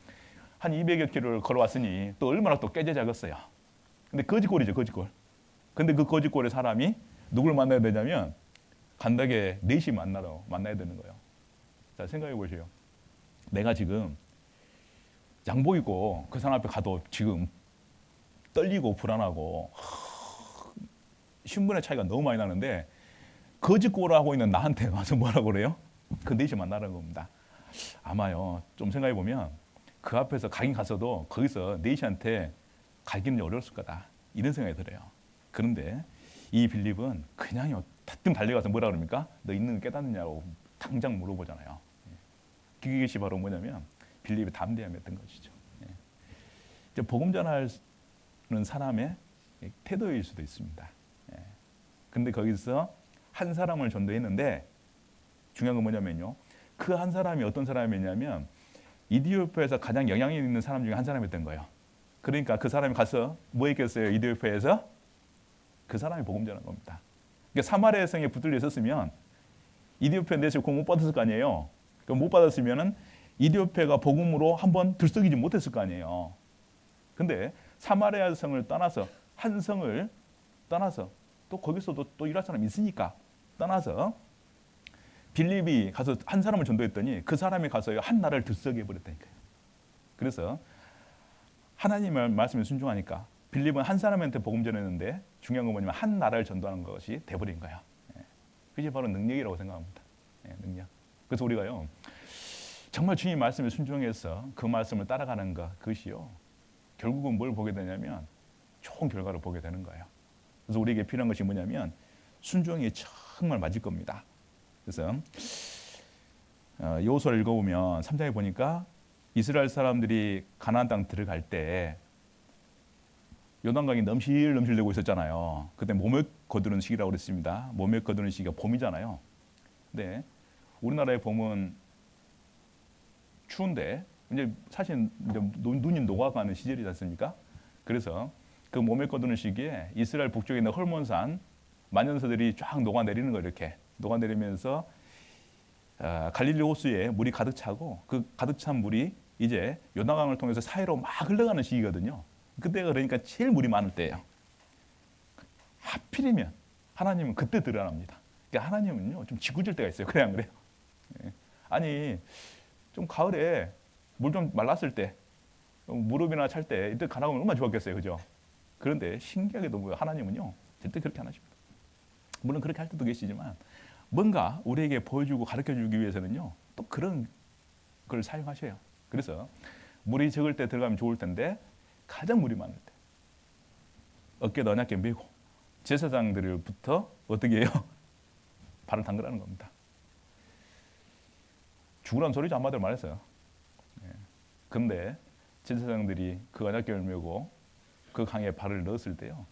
한 200여 킬로를 걸어왔으니 또 얼마나 또 꾀죄작었어요. 근데 거짓골이죠, 거짓골. 근데 그 거짓골의 사람이 누굴 만나야 되냐면 간다게 넷이 만나야 되는 거예요. 자, 생각해 보세요. 내가 지금 양복이고 그 사람 앞에 가도 지금 떨리고 불안하고 신분의 차이가 너무 많이 나는데 거짓고를 하고 있는 나한테 와서 뭐라고 그래요? 그 넷이 만나는 겁니다. 아마요 좀 생각해 보면 그 앞에서 가긴 갔어도 거기서 넷이한테 가기는 어려웠을 거다 이런 생각이 들어요. 그런데 이 빌립은 그냥요 다뜸 달려가서 뭐라 그럽니까? 너 있는 거 깨닫느냐고 당장 물어보잖아요. 그것이 바로 뭐냐면 빌립의 담대함이었던 것이죠. 이제 복음 전하는 사람의 태도일 수도 있습니다. 근데 거기서 한 사람을 전도했는데 중요한 건 뭐냐면요. 그 한 사람이 어떤 사람이냐면 이디오피아에서 가장 영향력 있는 사람 중에 한 사람이었던 거예요. 그러니까 그 사람이 가서 뭐 했겠어요? 이디오피아에서 그 사람이 복음 전한 겁니다. 그러니까 사마리아 성에 붙들려 있었으면 이디오피아 내에서 공 못 받았을 거 아니에요. 못 받았으면은 이디오피아가 복음으로 한번 들썩이지 못했을 거 아니에요. 근데 사마리아 성을 떠나서 한 성을 떠나서 또 거기서도 또 일할 사람이 있으니까 떠나서 빌립이 가서 한 사람을 전도했더니 그 사람이 가서 한 나라를 들썩여 버렸다니까요. 그래서 하나님의 말씀에 순종하니까 빌립은 한 사람한테 복음 전했는데 중요한 건 뭐냐면 한 나라를 전도하는 것이 돼버린 거야. 그게 바로 능력이라고 생각합니다. 능력. 그래서 우리가요 정말 주님 말씀에 순종해서 그 말씀을 따라가는 것 그것이요 결국은 뭘 보게 되냐면 좋은 결과를 보게 되는 거예요. 그래서 우리에게 필요한 것이 뭐냐면 순종이 정말 맞을 겁니다. 그래서 여호수아를 읽어보면 3장에 보니까 이스라엘 사람들이 가나안 땅 들어갈 때 요단강이 넘실넘실 되고 있었잖아요. 그때 모멸 거두는 시기라고 그랬습니다. 모멸 거두는 시기가 봄이잖아요. 근데 우리나라에 보면 추운데 이제 사실 이제 눈이 녹아가는 시절이지 않습니까? 그래서 그 모멸 거두는 시기에 이스라엘 북쪽에 있는 헐몬산 만연서들이 쫙 녹아내리는 거 이렇게 녹아내리면서 갈릴리 호수에 물이 가득 차고 그 가득 찬 물이 이제 요단강을 통해서 사해로 막 흘러가는 시기거든요. 그때가 그러니까 제일 물이 많을 때예요. 하필이면 하나님은 그때 드러납니다. 그러니까 하나님은요 좀 짓궂을 때가 있어요. 그래 안 그래요? 아니 좀 가을에 물 좀 말랐을 때 무릎이나 찰 때 이때 가나가면 얼마나 좋았겠어요, 그죠? 그런데 신기하게도 하나님은요 절대 그렇게 안 하십니다. 물론 그렇게 할 때도 계시지만 뭔가 우리에게 보여주고 가르쳐주기 위해서는요 또 그런 걸 사용하셔요. 그래서 물이 적을 때 들어가면 좋을 텐데 가장 물이 많을 때 어깨 너냐게 메고 제사장들부터 어떻게 해요? 발을 담그라는 겁니다. 죽으라는 소리죠. 한마디로 말했어요. 그런데 제사장들이 그 언약궤를 메고 그 강에 발을 넣었을 때요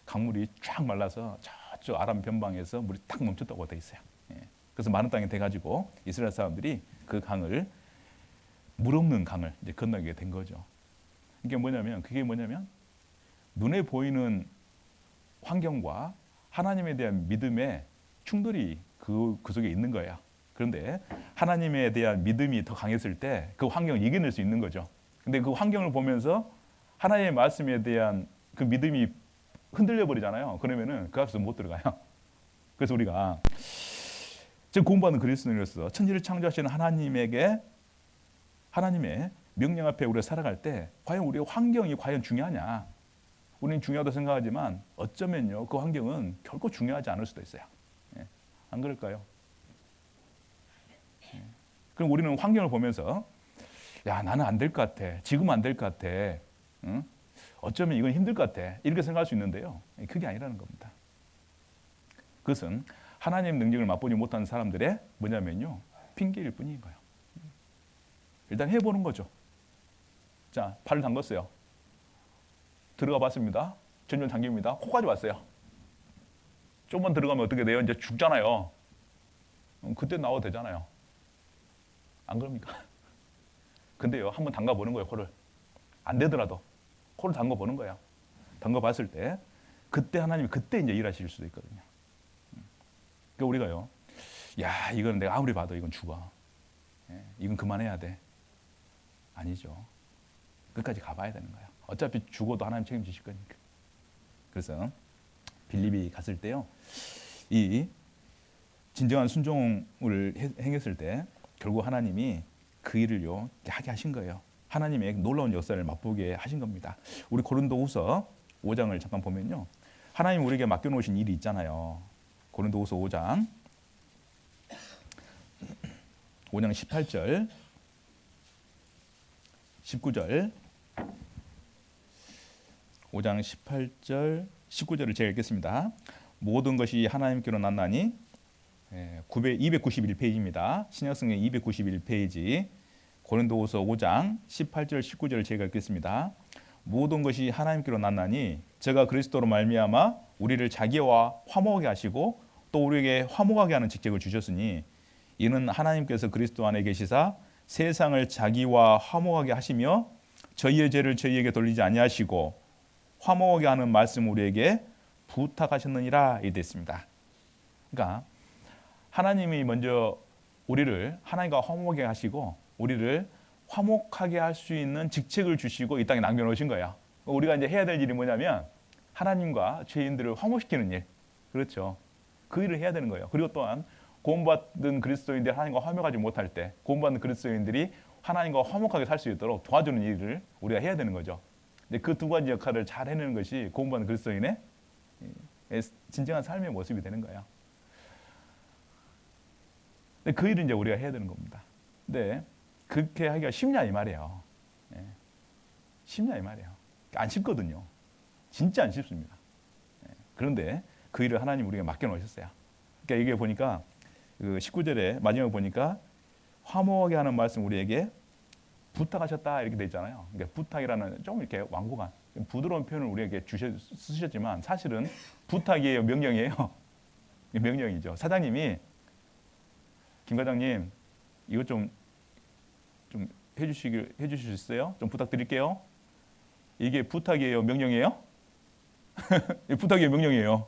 강물이 쫙 말라서 저쪽 아람 변방에서 물이 딱 멈췄다고 돼 있어요. 그래서 마른 땅이 돼가지고 이스라엘 사람들이 그 강을 물 없는 강을 이제 건너게 된 거죠. 그게 뭐냐면 눈에 보이는 환경과 하나님에 대한 믿음의 충돌이 그 속에 있는 거예요. 그런데 하나님에 대한 믿음이 더 강했을 때 그 환경을 이겨낼 수 있는 거죠. 근데 그 환경을 보면서 하나님의 말씀에 대한 그 믿음이 흔들려 버리잖아요. 그러면은 그 앞에서 못 들어가요. 그래서 우리가 지금 구원받는 그리스도인으로서 천지를 창조하시는 하나님의 명령 앞에 우리가 살아갈 때 과연 우리의 환경이 과연 중요하냐? 우리는 중요하다고 생각하지만 어쩌면요 그 환경은 결코 중요하지 않을 수도 있어요. 안 그럴까요? 그럼 우리는 환경을 보면서 야 나는 안 될 것 같아. 지금 안 될 것 같아. 응? 어쩌면 이건 힘들 것 같아. 이렇게 생각할 수 있는데요. 그게 아니라는 겁니다. 그것은 하나님의 능력을 맛보지 못하는 사람들의 뭐냐면요. 핑계일 뿐인 거예요. 일단 해보는 거죠. 자, 발을 담궜어요. 들어가 봤습니다. 전전 잠깁니다. 코까지 왔어요. 조금만 들어가면 어떻게 돼요? 이제 죽잖아요. 그때 나와도 되잖아요. 안 그럽니까? 근데요, 한번 담가보는 거예요, 코를. 안 되더라도 코를 담가보는 거예요. 담가봤을 때 그때 하나님이 그때 이제 일하실 수도 있거든요. 그러니까 우리가요, 야 이건 내가 아무리 봐도 이건 죽어. 이건 그만해야 돼. 아니죠. 끝까지 가봐야 되는 거예요. 어차피 죽어도 하나님 책임지실 거니까. 그래서 빌립이 갔을 때요, 이 진정한 순종을 행했을 때 결국 하나님이 그 일을요 하게 하신 거예요. 하나님의 놀라운 역사를 맛보게 하신 겁니다. 우리 고린도후서 5장을 잠깐 보면요, 하나님 우리에게 맡겨놓으신 일이 있잖아요. 고린도후서 5장 18절 19절 5장 18절 19절을 제가 읽겠습니다. 모든 것이 하나님께로 났나니 291페이지입니다. 신약성경 291페이지 고린도후서 5장 18절 19절을 제가 읽겠습니다. 모든 것이 하나님께로 났나니 저가 그리스도로 말미암아 우리를 자기와 화목하게 하시고 또 우리에게 화목하게 하는 직책을 주셨으니 이는 하나님께서 그리스도 안에 계시사 세상을 자기와 화목하게 하시며 저희의 죄를 저희에게 돌리지 아니하시고 화목하게 하는 말씀 우리에게 부탁하셨느니라 이렇게 됐습니다. 그러니까 하나님이 먼저 우리를 하나님과 화목하게 하시고 우리를 화목하게 할 수 있는 직책을 주시고 이 땅에 남겨놓으신 거예요. 우리가 이제 해야 될 일이 뭐냐면 하나님과 죄인들을 화목시키는 일, 그렇죠. 그 일을 해야 되는 거예요. 그리고 또한 구원받은 그리스도인들이 하나님과 화목하지 못할 때 구원받은 그리스도인들이 하나님과 화목하게 살 수 있도록 도와주는 일을 우리가 해야 되는 거죠. 근데 그 두 가지 역할을 잘 해내는 것이 구원받은 그리스도인의 진정한 삶의 모습이 되는 거예요. 근데 그 일을 이제 우리가 해야 되는 겁니다. 근데 그렇게 하기가 쉽냐 이 말이에요. 쉽냐 이 말이에요. 안 쉽거든요. 진짜 안 쉽습니다. 그런데 그 일을 하나님 우리에게 맡겨놓으셨어요. 그러니까 이게 보니까 그 19절에 마지막에 보니까 화목하게 하는 말씀 우리에게 부탁하셨다 이렇게 돼 있잖아요. 그러니까 부탁이라는 좀 이렇게 완곡한 부드러운 표현을 우리에게 쓰셨지만 사실은 부탁이에요, 명령이에요. 명령이죠. 사장님이 김 과장님 이것 좀 해주실 수 있어요? 좀 부탁드릴게요. 이게 부탁이에요, 명령이에요? 부탁이에요, 명령이에요.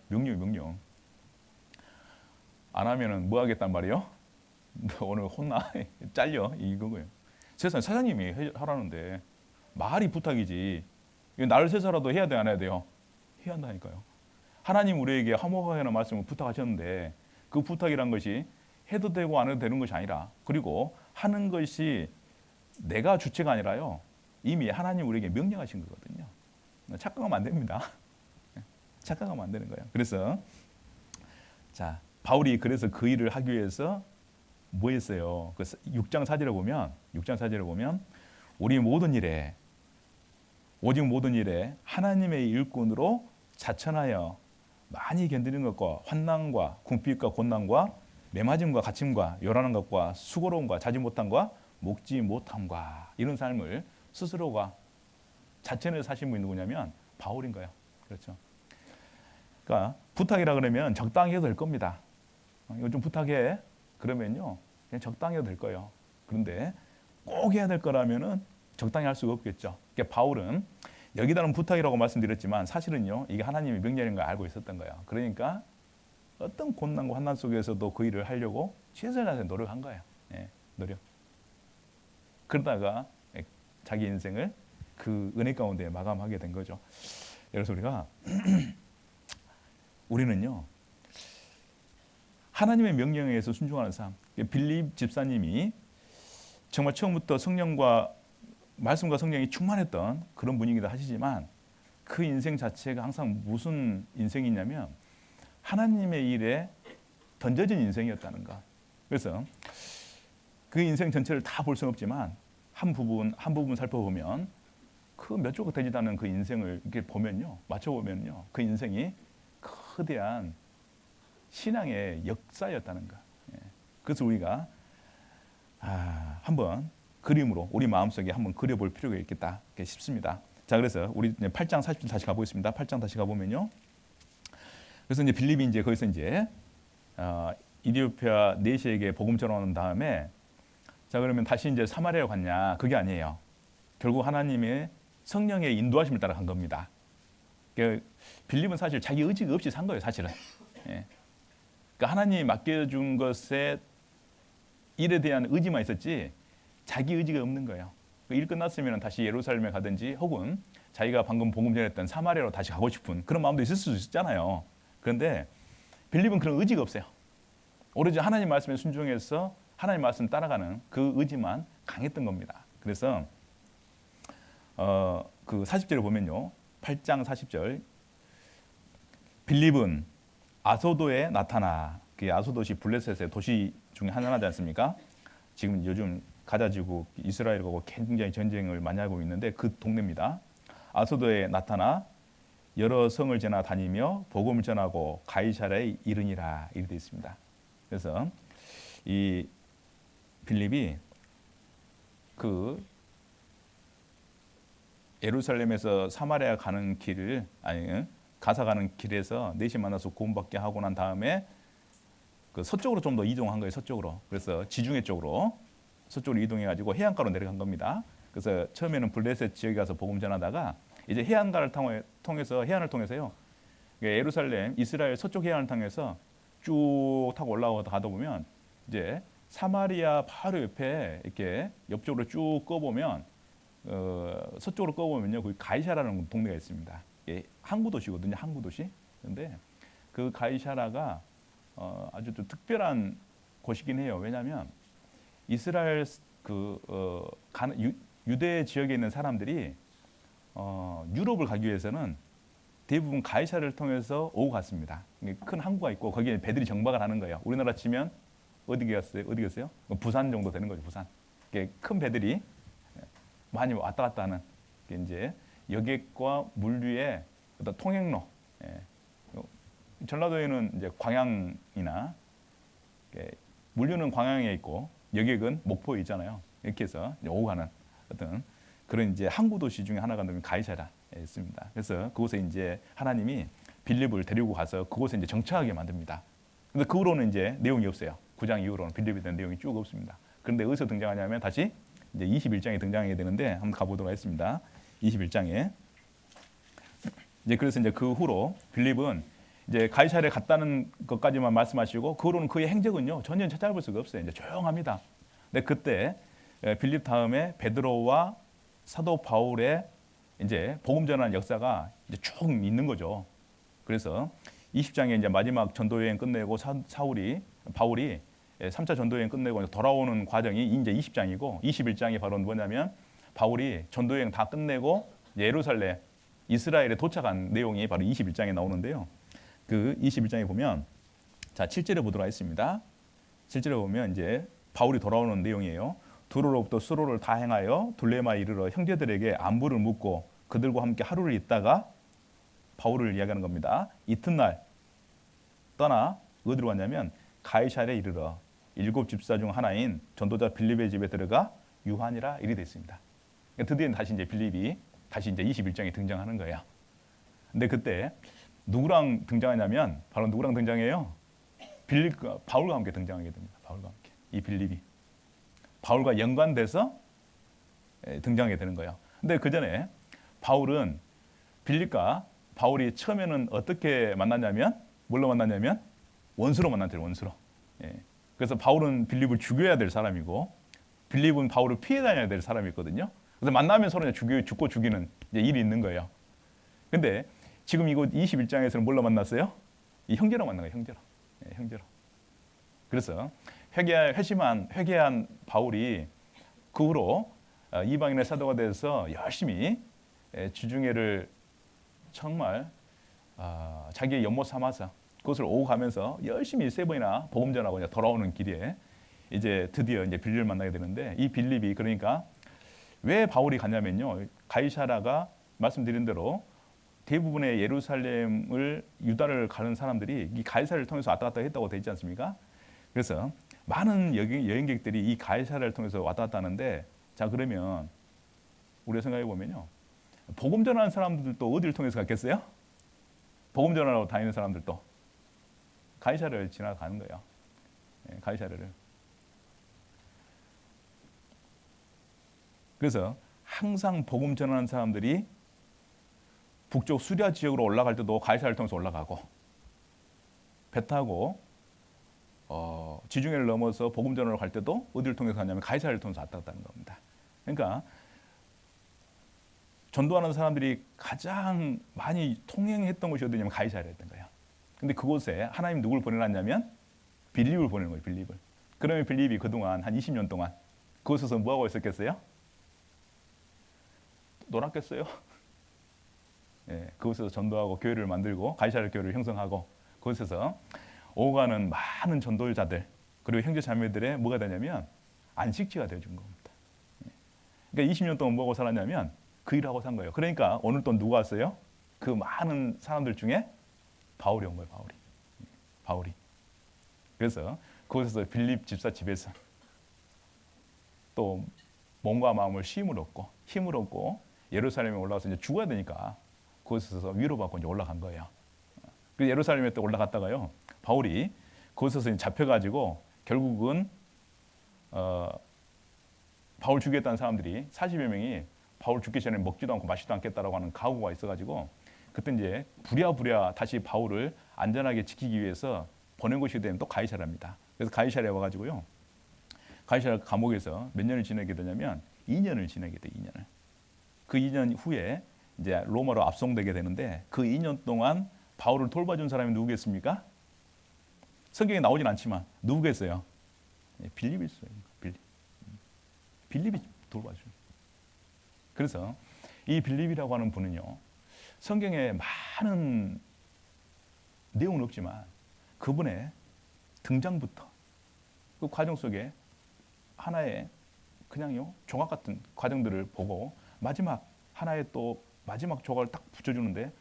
명령. 안 하면은 뭐 하겠단 말이에요? 너 오늘 혼나? 잘려? 이거고요. 세상에 사장님이 하라는데 말이 부탁이지. 나를 세서라도 해야 돼, 안 해야 돼요? 해야 한다니까요. 하나님 우리에게 화목하게 하는 말씀을 부탁하셨는데 그 부탁이란 것이 해도 되고 안 해도 되는 것이 아니라 그리고 하는 것이 내가 주체가 아니라요. 이미 하나님 우리에게 명령하신 거거든요. 착각하면 안 됩니다. 착각하면 안 되는 거예요. 그래서 자 바울이 그래서 그 일을 하기 위해서 뭐 했어요? 그 6장 4절에 보면 우리 모든 일에 오직 모든 일에 하나님의 일꾼으로 자천하여 많이 견디는 것과 환난과 궁핍과 곤난과 매맞음과 갇힘과 요란한 것과 수고로움과 자지 못함과 먹지 못함과 이런 삶을 스스로가 자천해서 사신 분이 누구냐면 바울인 거예요. 그렇죠. 그러니까 부탁이라 그러면 적당히 해도 될 겁니다. 이거 좀 부탁해. 그러면요 그냥 적당히 해도 될 거예요. 그런데 꼭 해야 될 거라면은 적당히 할 수가 없겠죠. 그러니까 바울은 여기다는 부탁이라고 말씀드렸지만 사실은요 이게 하나님의 명령인 걸 알고 있었던 거예요. 그러니까 어떤 고난과 환난 속에서도 그 일을 하려고 최선을 다해서 노력한 거예요. 노력. 그러다가 자기 인생을 그 은혜 가운데 마감하게 된 거죠. 그래서 우리는요 하나님의 명령에 의해서 순종하는 삶. 빌립 집사님이 정말 처음부터 성령과 말씀과 성령이 충만했던 그런 분이기도 하시지만 그 인생 자체가 항상 무슨 인생이냐면 하나님의 일에 던져진 인생이었다는 것. 그래서 그 인생 전체를 다 볼 수는 없지만 한 부분 살펴보면 그 몇 조각 되지도 않은 그 인생을 이렇게 보면요, 맞춰보면요, 그 인생이 거대한 신앙의 역사였다는 것. 그래서 우리가 한번 그림으로 우리 마음속에 한번 그려볼 필요가 있겠다 싶습니다. 자, 그래서 우리 8장 40절 다시 가보겠습니다. 8장 다시 가보면요. 그래서 이제 빌립이 이제 거기서 이제 이디오피아 내시에게 복음 전하는 다음에 자 그러면 다시 이제 사마리아로 갔냐? 그게 아니에요. 결국 하나님의 성령의 인도하심을 따라 간 겁니다. 그러니까 빌립은 사실 자기 의지가 없이 산 거예요, 사실은. 그러니까 하나님이 맡겨준 것에 일에 대한 의지만 있었지 자기 의지가 없는 거예요. 일 끝났으면 다시 예루살렘에 가든지 혹은 자기가 방금 복음 전했던 사마리아로 다시 가고 싶은 그런 마음도 있을 수 있잖아요. 그런데 빌립은 그런 의지가 없어요. 오로지 하나님 말씀에 순종해서 하나님 말씀 따라가는 그 의지만 강했던 겁니다. 그래서 그 40절을 보면요. 8장 40절. 빌립은 아소도에 나타나. 그 아소도시 블레셋의 도시 중에 하나지 않습니까? 지금 요즘 가자지구 이스라엘하고 굉장히 전쟁을 많이 하고 있는데 그 동네입니다. 아소도에 나타나 여러 성을 지나 다니며 복음을 전하고 가이사랴에 이르니라 이렇게 되어 있습니다. 그래서 이 빌립이 그 예루살렘에서 사마리아 가는 길을 가사 가는 길에서 넷이 만나서 구원받게 하고 난 다음에 그 서쪽으로 좀 더 이동한 거예요. 서쪽으로. 그래서 지중해 쪽으로 서쪽으로 이동해 가지고 해안가로 내려간 겁니다. 그래서 처음에는 블레셋 지역에 가서 복음 전하다가 이제 해안가를 통해서 해안을 통해서요. 예루살렘 이스라엘 서쪽 해안을 통해서 쭉 타고 올라가다 보면 이제 사마리아 바로 옆에 이렇게 옆쪽으로 쭉 꺼보면 서쪽으로 꺼보면요, 그 가이사라는 동네가 있습니다. 예, 항구 도시거든요, 항구 도시. 그런데 그 가이사라가 아주 좀 특별한 곳이긴 해요. 왜냐하면 이스라엘 유대 지역에 있는 사람들이 유럽을 가기 위해서는 대부분 가이사를 통해서 오고 갔습니다. 큰 항구가 있고 거기에 배들이 정박을 하는 거예요. 우리나라 치면 어디 갔어요? 부산 정도 되는 거죠. 부산. 큰 배들이 많이 왔다 갔다 하는 게 이제 여객과 물류의 어떤 통행로. 전라도에는 이제 광양이나 물류는 광양에 있고 여객은 목포에 있잖아요. 이렇게 해서 오고 가는 어떤 그런 이제 항구 도시 중에 하나가 가이사라에 있습니다. 그래서 그곳에 이제 하나님이 빌립을 데리고 가서 그곳에 이제 정착하게 만듭니다. 근데 그 후로는 이제 내용이 없어요. 9장 이후로는 빌립에 대한 내용이 쭉 없습니다. 그런데 어디서 등장하냐면 다시 이제 21장에 등장하게 되는데 한번 가보도록 하겠습니다. 21장에 이제 그래서 이제 그 후로 빌립은 이제 가이사랴에 갔다는 것까지만 말씀하시고 그 후로는 그의 행적은요 전혀 찾아볼 수가 없어요. 이제 조용합니다. 근데 그때 빌립 다음에 베드로와 사도 바울의 이제 복음 전하는 역사가 이제 쭉 있는 거죠. 그래서 20장에 이제 마지막 전도 여행 끝내고 바울이 3차 전도 여행 끝내고 돌아오는 과정이 이제 20장이고 21장이 바로 뭐냐면 바울이 전도 여행 다 끝내고 예루살렘 이스라엘에 도착한 내용이 바로 21장에 나오는데요. 그 21장에 보면 자 7절에 보도록 하겠습니다. 7절에 보면 이제 바울이 돌아오는 내용이에요. 두로로부터 수로를 다 행하여 둘레마에 이르러 형제들에게 안부를 묻고 그들과 함께 하루를 있다가 바울을 이야기하는 겁니다. 이튿날 떠나 어디로 갔냐면 가이사랴에 이르러 7 집사 중 하나인 전도자 빌립의 집에 들어가 유한이라 이리 됐습니다. 그러니까 드디어 다시 이제 빌립이 다시 이제 21장에 등장하는 거예요. 근데 그때 누구랑 등장하냐면 바로 누구랑 등장해요? 바울과 함께 등장하게 됩니다. 바울과 함께 이 빌립이 바울과 연관돼서 등장하게 되는 거예요. 근데 그 전에 바울은 빌립과 바울이 처음에는 어떻게 만났냐면 뭘로 만났냐면 원수로 만났대요. 원수로. 그래서 바울은 빌립을 죽여야 될 사람이고 빌립은 바울을 피해 다녀야 될 사람이거든요. 그래서 만나면 서로 죽고 죽이는 이제 일이 있는 거예요. 근데 지금 이곳 21장에서는 뭘로 만났어요? 이 형제로 만난 거예요. 형제로. 형제로. 그래서 회개한 바울이 그 후로 이방인의 사도가 돼서 열심히 지중해를 정말 자기의 연못 삼아서 그것을 오고 가면서 열심히 3번이나 복음 전하고 돌아오는 길에 이제 드디어 이제 빌립을 만나게 되는데 이 빌립이 그러니까 왜 바울이 갔냐면요. 가이사라가 말씀드린 대로 대부분의 예루살렘을 유다를 가는 사람들이 이 가이사라를 통해서 왔다 갔다 했다고 되어 있지 않습니까? 그래서 많은 여행객들이 이 가이사라를 통해서 왔다 갔다 하는데 자 그러면 우리가 생각해 보면요. 복음 전하는 사람들도 어디를 통해서 갔겠어요? 복음 전하러 다니는 사람들도 가이사라를 지나가는 거예요. 가이사라를. 그래서 항상 복음 전하는 사람들이 북쪽 수리아 지역으로 올라갈 때도 가이사라를 통해서 올라가고 배 타고 지중해를 넘어서 복음 전하러 갈 때도 어디를 통해서 가냐면 가이사라를 통해서 왔다 갔다 하는 겁니다. 그러니까 전도하는 사람들이 가장 많이 통행했던 곳이 어디냐면 가이사라였던 거예요. 근데 그곳에 하나님 누굴 보내놨냐면 빌립을 보내는 거예요. 빌립을. 그러면 빌립이 그동안 한 20년 동안 그곳에서 뭐하고 있었겠어요? 놀았겠어요? 예, 그곳에서 전도하고 교회를 만들고 가이사랴 교회를 형성하고 그곳에서 오가는 많은 전도자들 그리고 형제 자매들의 뭐가 되냐면 안식지가 되어준 겁니다. 그러니까 20년 동안 뭐하고 살았냐면 그 일하고 산 거예요. 그러니까 오늘 또 누가 왔어요? 그 많은 사람들 중에 바울이 온 거예요. 바울이. 그래서 그곳에서 빌립 집사 집에서 또 몸과 마음을 힘을 얻고 예루살렘에 올라가서 이제 죽어야 되니까 그곳에서 위로받고 이제 올라간 거예요. 그래서 예루살렘에 또 올라갔다가요. 바울이 그곳에서 잡혀가지고 결국은 바울 죽이겠다는 사람들이 40여 명이 바울 죽기 전에 먹지도 않고 마시지도 않겠다라고 하는 각오가 있어가지고 그때 이제 부랴부랴 다시 바울을 안전하게 지키기 위해서 보낸 곳이 되면 또 가이사랴입니다. 그래서 가이사랴에 와가지고요. 가이사랴 감옥에서 몇 년을 지내게 되냐면 2년을 지내게 돼. 2년을. 그 2년 후에 이제 로마로 압송되게 되는데 그 2년 동안 바울을 돌봐준 사람이 누구겠습니까? 성경에 나오진 않지만 누구겠어요? 빌립이 있어요. 빌립이 돌봐줘요. 그래서 이 빌립이라고 하는 분은요. 성경에 많은 내용은 없지만 그분의 등장부터 그 과정 속에 하나의 그냥요 조각 같은 과정들을 보고 마지막 하나의 또 마지막 조각을 딱 붙여주는데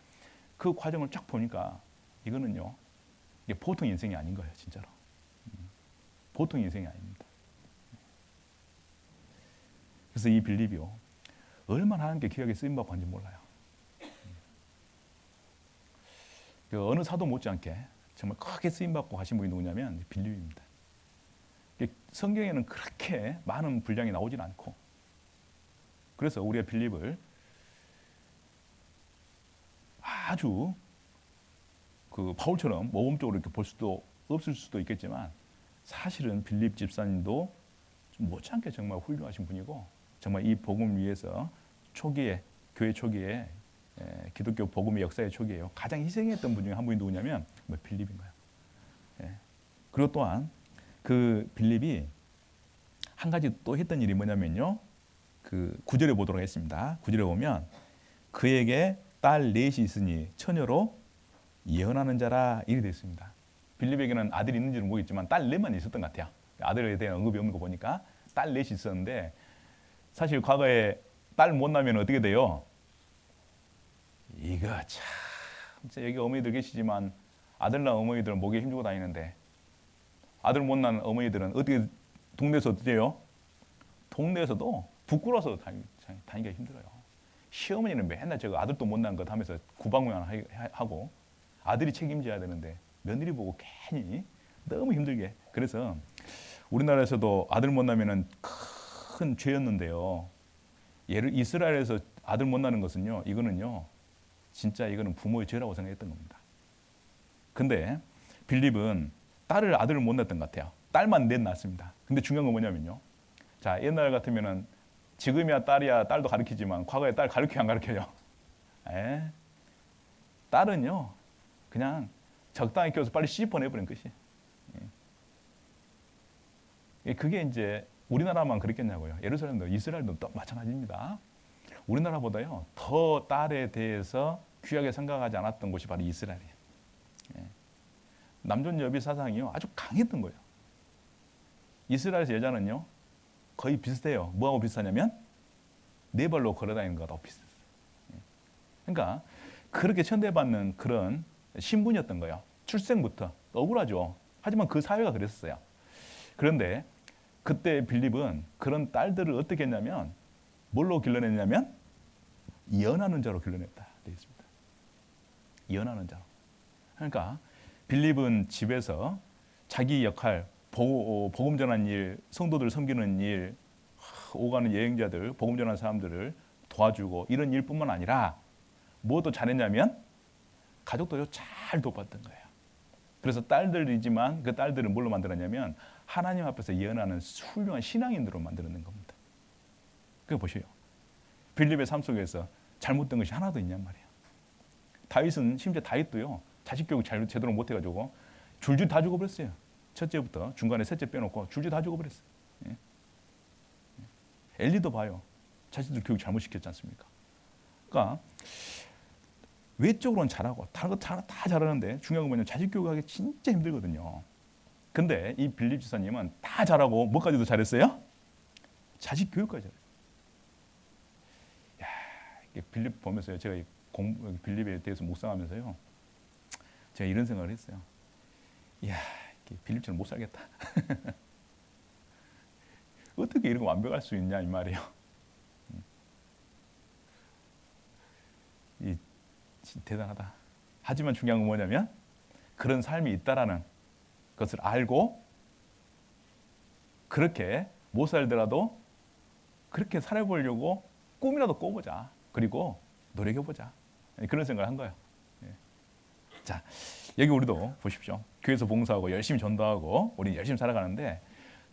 그 과정을 쫙 보니까 이거는요 이게 보통 인생이 아닌 거예요. 진짜로 보통 인생이 아닙니다. 그래서 이 빌립이요 얼마나 하나님께 귀하게 쓰임받고 하는지 몰라요. 그 어느 사도 못지않게 정말 크게 쓰임받고 하신 분이 누구냐면 빌립입니다. 성경에는 그렇게 많은 분량이 나오진 않고 그래서 우리가 빌립을 아주 그 바울처럼 모범적으로 이렇게 볼 수도 없을 수도 있겠지만 사실은 빌립 집사님도 좀 못지않게 정말 훌륭하신 분이고 정말 이 복음을 위해서 초기에 교회 초기에 기독교 복음의 역사의 초기에요 가장 희생했던 분 중에 한 분이 누구냐면 빌립인 거예요. 그리고 또한 그 빌립이 한 가지 또 했던 일이 뭐냐면요. 그 9절에 보도록 하겠습니다. 9절에 보면 그에게 딸 넷이 있으니 처녀로 예언하는 자라 일이 됐습니다. 빌립에게는 아들이 있는지는 모르겠지만 딸 넷만 있었던 것 같아요. 아들에 대한 언급이 없는 거 보니까 딸 넷이 있었는데 사실 과거에 딸 못 나면 어떻게 돼요? 이거 참 여기 어머니들 계시지만 아들 낳은 어머니들은 목에 힘주고 다니는데 아들 못 낳은 어머니들은 어떻게 동네에서 어떻게 해요? 동네에서도 부끄러워서 다니기가 힘들어요. 시어머니는 맨날 저거 아들도 못 낳은 것 하면서 구박만 하고 아들이 책임져야 되는데 며느리 보고 괜히 너무 힘들게. 그래서 우리나라에서도 아들 못 낳으면 큰 죄였는데요. 이스라엘에서 아들 못 낳는 것은요, 이거는요, 진짜 이거는 부모의 죄라고 생각했던 겁니다. 근데 빌립은 아들을 못 낳았던 것 같아요. 딸만 넷 낳았습니다. 근데 중요한 건 뭐냐면요. 자, 옛날 같으면은 지금이야 딸이야 딸도 가르치지만 과거에 딸 가르쳐요, 안 가르쳐요? 딸은요, 그냥 적당히 키워서 빨리 씹어내버린 것이. 그게 이제 우리나라만 그랬겠냐고요. 예루살렘도 이스라엘도 또 마찬가지입니다. 우리나라보다요 더 딸에 대해서 귀하게 생각하지 않았던 곳이 바로 이스라엘이에요. 남존 여비 사상이요 아주 강했던 거예요. 이스라엘에서 여자는요 거의 비슷해요. 뭐하고 비슷하냐면 네 발로 걸어다니는 것하고 비슷했어요. 그러니까 그렇게 천대받는 그런 신분이었던 거예요. 출생부터 억울하죠. 하지만 그 사회가 그랬었어요. 그런데 그때 빌립은 그런 딸들을 어떻게 했냐면 뭘로 길러냈냐면 예언하는 자로 길러냈다 되어 있습니다. 예언하는 자로. 그러니까 빌립은 집에서 자기 역할, 복음 전하는 일, 성도들 섬기는 일, 오가는 여행자들, 복음 전하는 사람들을 도와주고 이런 일뿐만 아니라 뭐도 잘했냐면 가족도 잘 돕았던 거예요. 그래서 딸들이지만 그 딸들을 뭘로 만들었냐면 하나님 앞에서 예언하는 훌륭한 신앙인들로 만들어낸 겁니다. 그거 보세요. 빌립의 삶 속에서 잘못된 것이 하나도 있냔 말이에요. 다윗은 심지어 다윗도요. 자식 교육 제대로 못해가지고 줄줄 다 죽어버렸어요. 첫째부터 중간에 셋째 빼놓고 줄줄 다 죽어버렸어요. 엘리도 봐요. 자식들 교육 잘못 시켰지 않습니까? 그러니까 외적으로는 잘하고 다른 거 다 잘하는데 중요한 건 뭐냐면 자식 교육하기 진짜 힘들거든요. 근데 이 빌립 지사님은 다 잘하고 뭐까지도 잘했어요? 자식 교육까지 잘해요. 야, 이게 빌립 보면서요. 제가 빌립에 대해서 묵상하면서요. 제가 이런 생각을 했어요. 이야, 빌립처럼 못 살겠다. 어떻게 이런 거 완벽할 수 있냐 이 말이에요. 이 대단하다. 하지만 중요한 건 뭐냐면 그런 삶이 있다라는 것을 알고 그렇게 못 살더라도 그렇게 살아보려고 꿈이라도 꿔보자. 그리고 노력해보자. 그런 생각을 한 거예요. 자, 여기 우리도 보십시오. 교회에서 봉사하고 열심히 전도하고 우리 열심히 살아가는데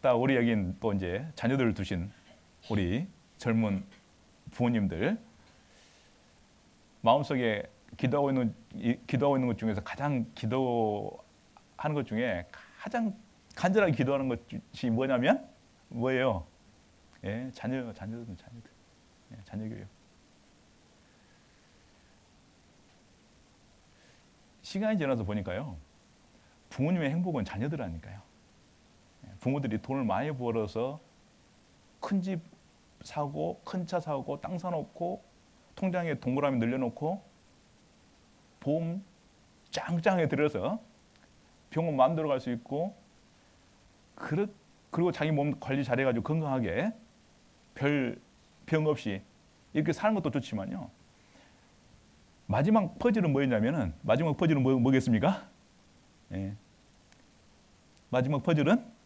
딱 우리 여긴 또 이제 자녀들을 두신 우리 젊은 부모님들 마음속에 기도하고 있는 것 중에서 가장 기도하는 것 중에 가장 간절하게 기도하는 것이 뭐냐면 뭐예요? 예, 자녀들. 예, 자녀 교육. 시간이 지나서 보니까요. 부모님의 행복은 자녀들이라니까요. 부모들이 돈을 많이 벌어서 큰 집 사고 큰 차 사고 땅 사놓고 통장에 동그라미 늘려놓고 보험 짱짱하게 들여서 병원 마음대로 갈 수 있고 그리고 자기 몸 관리 잘해가지고 건강하게 별 병 없이 이렇게 사는 것도 좋지만요. 마지막 퍼즐은 뭐였냐면은 마지막 퍼즐은 뭐겠습니까? 예. 마지막 퍼즐은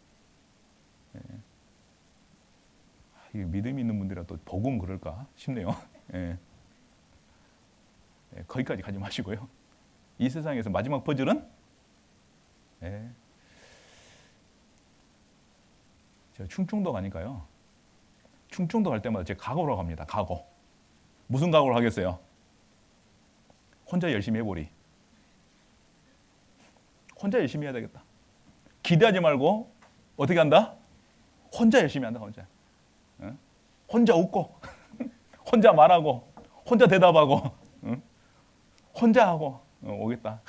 믿음이 있는 분들이라 또 복음 그럴까 싶네요. 예. 예, 거기까지 가지 마시고요. 이 세상에서 마지막 퍼즐은 제가 충청도 가니까요. 충청도 갈 때마다 제가 각오로 갑니다. 각오. 무슨 각오를 하겠어요? 혼자 열심히 해보리. 혼자 열심히 해야 되겠다. 기대하지 말고 어떻게 한다? 혼자 열심히 한다. 혼자 웃고 혼자 말하고 혼자 대답하고 혼자 하고 오겠다.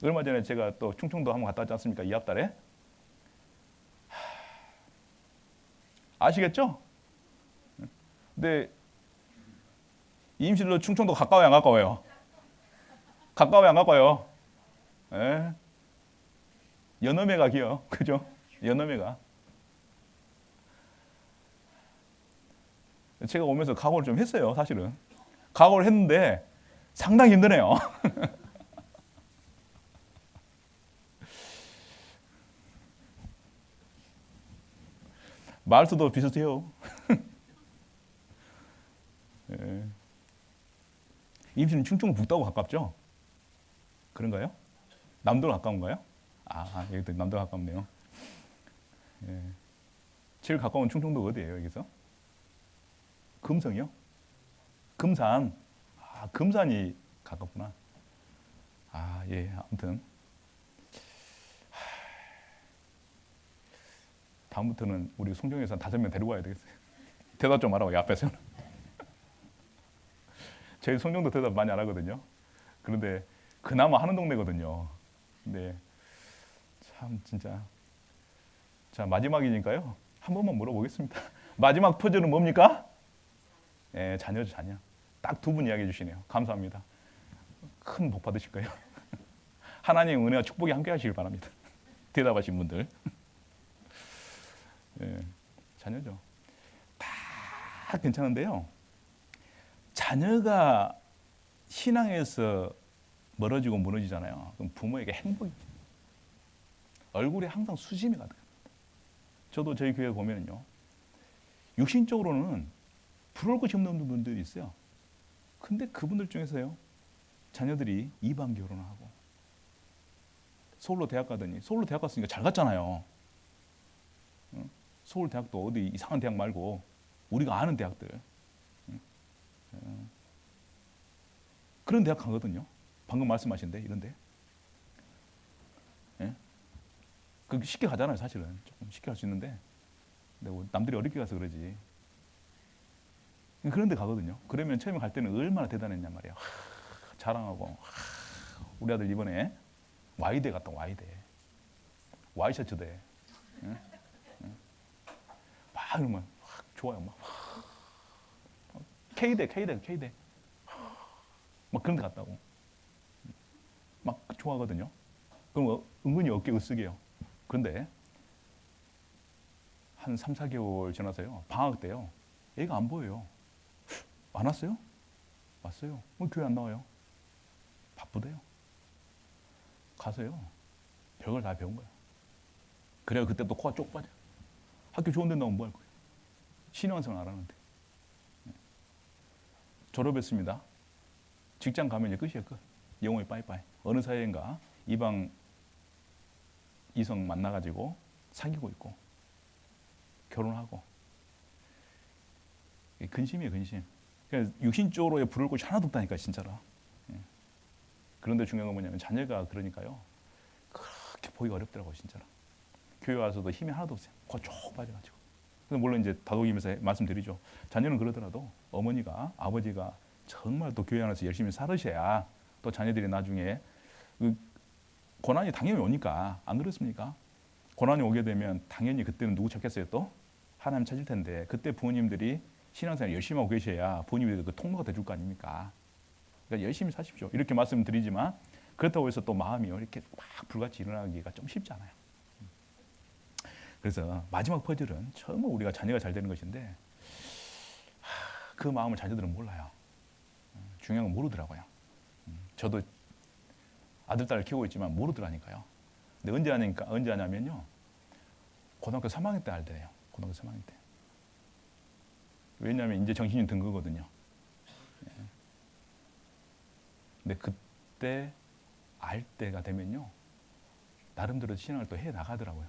얼마 전에 제가 또 충청도 한번 갔다 왔지 않습니까? 이 앞달에. 아시겠죠? 근데 임실로 충청도 가까워요, 안 가까워요? 가까워요, 안 가까워요? 예. 연어매가 기요. 그죠? 연어매가. 제가 오면서 각오를 좀 했어요, 사실은. 각오를 했는데 상당히 힘드네요. 말투도 비슷해요. 예. 임실은 충청 북도하고 가깝죠? 그런가요? 남도로 가까운가요? 여기도 남도로 가깝네요. 예. 제일 가까운 충청도가 어디예요, 여기서? 금성이요? 금산. 금산이 가깝구나. 예, 아무튼. 다음부터는 우리 송정에서 5명 데리고 와야 되겠어요. 대답 좀 하라고, 앞에서는. 저희 송정도 대답 많이 안 하거든요. 그런데 그나마 하는 동네거든요. 근데 참 진짜. 자, 마지막이니까요. 한 번만 물어보겠습니다. 마지막 퍼즐은 뭡니까? 예, 자녀죠, 자녀. 딱 2분 이야기해 주시네요. 감사합니다. 큰 복 받으실 거예요. 하나님의 은혜와 축복이 함께 하시길 바랍니다. 대답하신 분들. 예, 자녀죠. 다 괜찮은데요. 자녀가 신앙에서 멀어지고 무너지잖아요. 그럼 부모에게 행복이 얼굴에 항상 수심이 가득합니다. 저도 저희 교회 보면요. 육신적으로는 부러울 것이 없는 분들이 있어요. 근데 그분들 중에서요. 자녀들이 이방 결혼을 하고 서울로 대학 가더니 서울로 대학 갔으니까 잘 갔잖아요. 서울 대학도 어디 이상한 대학 말고 우리가 아는 대학들 그런 대학 가거든요. 방금 말씀하신데 이런데 그 쉽게 가잖아요. 사실은 조금 쉽게 갈 수 있는데 근데 남들이 어렵게 가서 그러지. 그런 데 가거든요. 그러면 처음에 갈 때는 얼마나 대단했냔 말이에요. 자랑하고 우리 아들 이번에 Y대 갔다. Y대 와이셔츠대. 응? 응? 막 이러면 좋아요. 막 K대 막 그런 데 갔다고 막 좋아하거든요. 그럼 은근히 어깨 으쓱해요. 그런데 한 3, 4개월 지나서요. 방학 때요. 애가 안 보여요. 안 왔어요? 왔어요. 교회 안 나와요? 바쁘대요. 가서요. 별걸 다 배운 거야. 그래야 그때부터 코가 쪽 빠져. 학교 좋은 데 나오면 뭐 할 거예요? 신앙생활 안 하는데. 졸업했습니다. 직장 가면 이제 끝이에요. 끝. 영혼이 빠이빠이. 어느 사이인가 이방 이성 만나가지고 사귀고 있고 결혼하고. 근심이에요, 근심. 그냥 육신적으로의 부를 곳이 하나도 없다니까, 진짜로. 그런데 중요한 건 뭐냐면 자녀가 그러니까요. 그렇게 보기가 어렵더라고요, 진짜로. 교회 와서도 힘이 하나도 없어요. 쭉 빠져가지고. 물론 이제 다독이면서 말씀드리죠. 자녀는 그러더라도 어머니가, 아버지가 정말 또 교회 안에서 열심히 살으셔야 또 자녀들이 나중에 고난이 당연히 오니까, 안 그렇습니까? 고난이 오게 되면 당연히 그때는 누구 찾겠어요? 또 하나님 찾을 텐데, 그때 부모님들이 신앙생활 열심히 하고 계셔야 부모님들이 그 통로가 돼줄 거 아닙니까? 그러니까 열심히 사십시오. 이렇게 말씀드리지만 그렇다고 해서 또 마음이요 이렇게 막 불같이 일어나기가 좀 쉽지 않아요. 그래서 마지막 퍼즐은 정말 우리가 자녀가 잘 되는 것인데 그 마음을 자녀들은 몰라요. 중요한 건 모르더라고요. 저도 아들, 딸을 키우고 있지만 모르더라니까요. 근데 언제 하냐면요. 고등학교 3학년 때 알대요. 고등학교 3학년 때. 왜냐하면 이제 정신이 든 거거든요. 근데 그때 알 때가 되면요. 나름대로 신앙을 또 해 나가더라고요.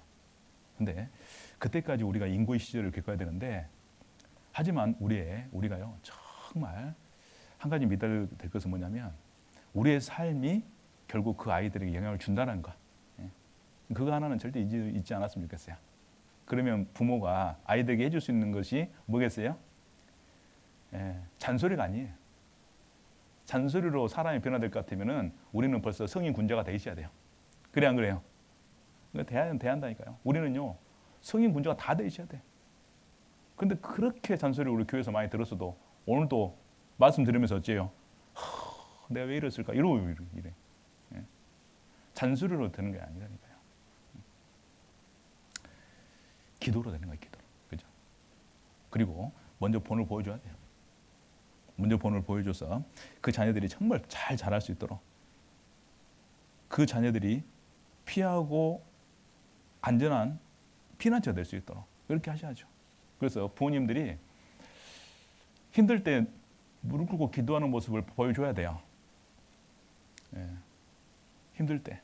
근데 그때까지 우리가 인고의 시절을 겪어야 되는데, 하지만 우리가요. 정말 한 가지 믿어야 될 것은 뭐냐면 우리의 삶이 결국 그 아이들에게 영향을 준다는 것. 그거 하나는 절대 잊지 않았으면 좋겠어요. 그러면 부모가 아이들에게 해줄 수 있는 것이 뭐겠어요? 잔소리가 아니에요. 잔소리로 사람이 변화될 것 같으면은 우리는 벌써 성인 군자가 돼 있어야 돼요. 그래 안 그래요? 돼야 한다니까요. 우리는요 성인 군자가 다 돼 있어야 돼. 근데 그렇게 잔소리를 우리 교회에서 많이 들었어도 오늘도 말씀 들으면서 어째요? 내가 왜 이랬을까? 이래. 잔소리로 되는 게 아니라니까요. 기도로 되는 거예요, 기도로. 그죠? 그리고 먼저 본을 보여줘야 돼요. 먼저 본을 보여줘서 그 자녀들이 정말 잘 자랄 수 있도록, 그 자녀들이 피하고 안전한 피난처가 될 수 있도록 그렇게 하셔야죠. 그래서 부모님들이 힘들 때 무릎 꿇고 기도하는 모습을 보여줘야 돼요. 힘들 때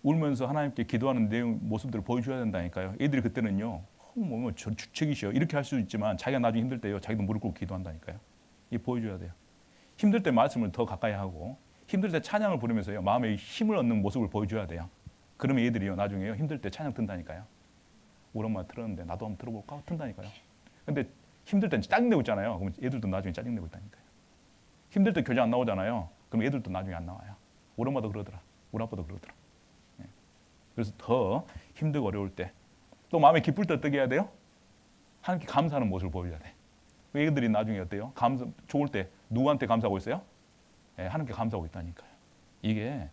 울면서 하나님께 기도하는 내용 모습들을 보여줘야 된다니까요. 애들이 그때는요, 저 주책이시여 이렇게 할 수 있지만 자기가 나중에 힘들 때요, 자기도 무릎 꿇고 기도한다니까요. 이 보여줘야 돼요. 힘들 때 말씀을 더 가까이 하고, 힘들 때 찬양을 부르면서요, 마음에 힘을 얻는 모습을 보여줘야 돼요. 그러면 애들이요, 나중에요, 힘들 때 찬양 튼다니까요. 우리 엄마 들었는데 나도 한번 들어볼까? 튼다니까요. 근데 힘들 때 짜증내고 있잖아요. 그럼 애들도 나중에 짜증내고 있다니까요. 힘들 때 교제 안 나오잖아요. 그럼 애들도 나중에 안 나와요. 우리 엄마도 그러더라. 우리 아빠도 그러더라. 그래서 더 힘들고 어려울 때, 또 마음에 기쁠 때 어떻게 해야 돼요? 하나님께 감사하는 모습을 보여줘야 돼. 애들이 나중에 어때요? 좋을 때 누구한테 감사하고 있어요? 하나님께 감사하고 있다니까요. 이게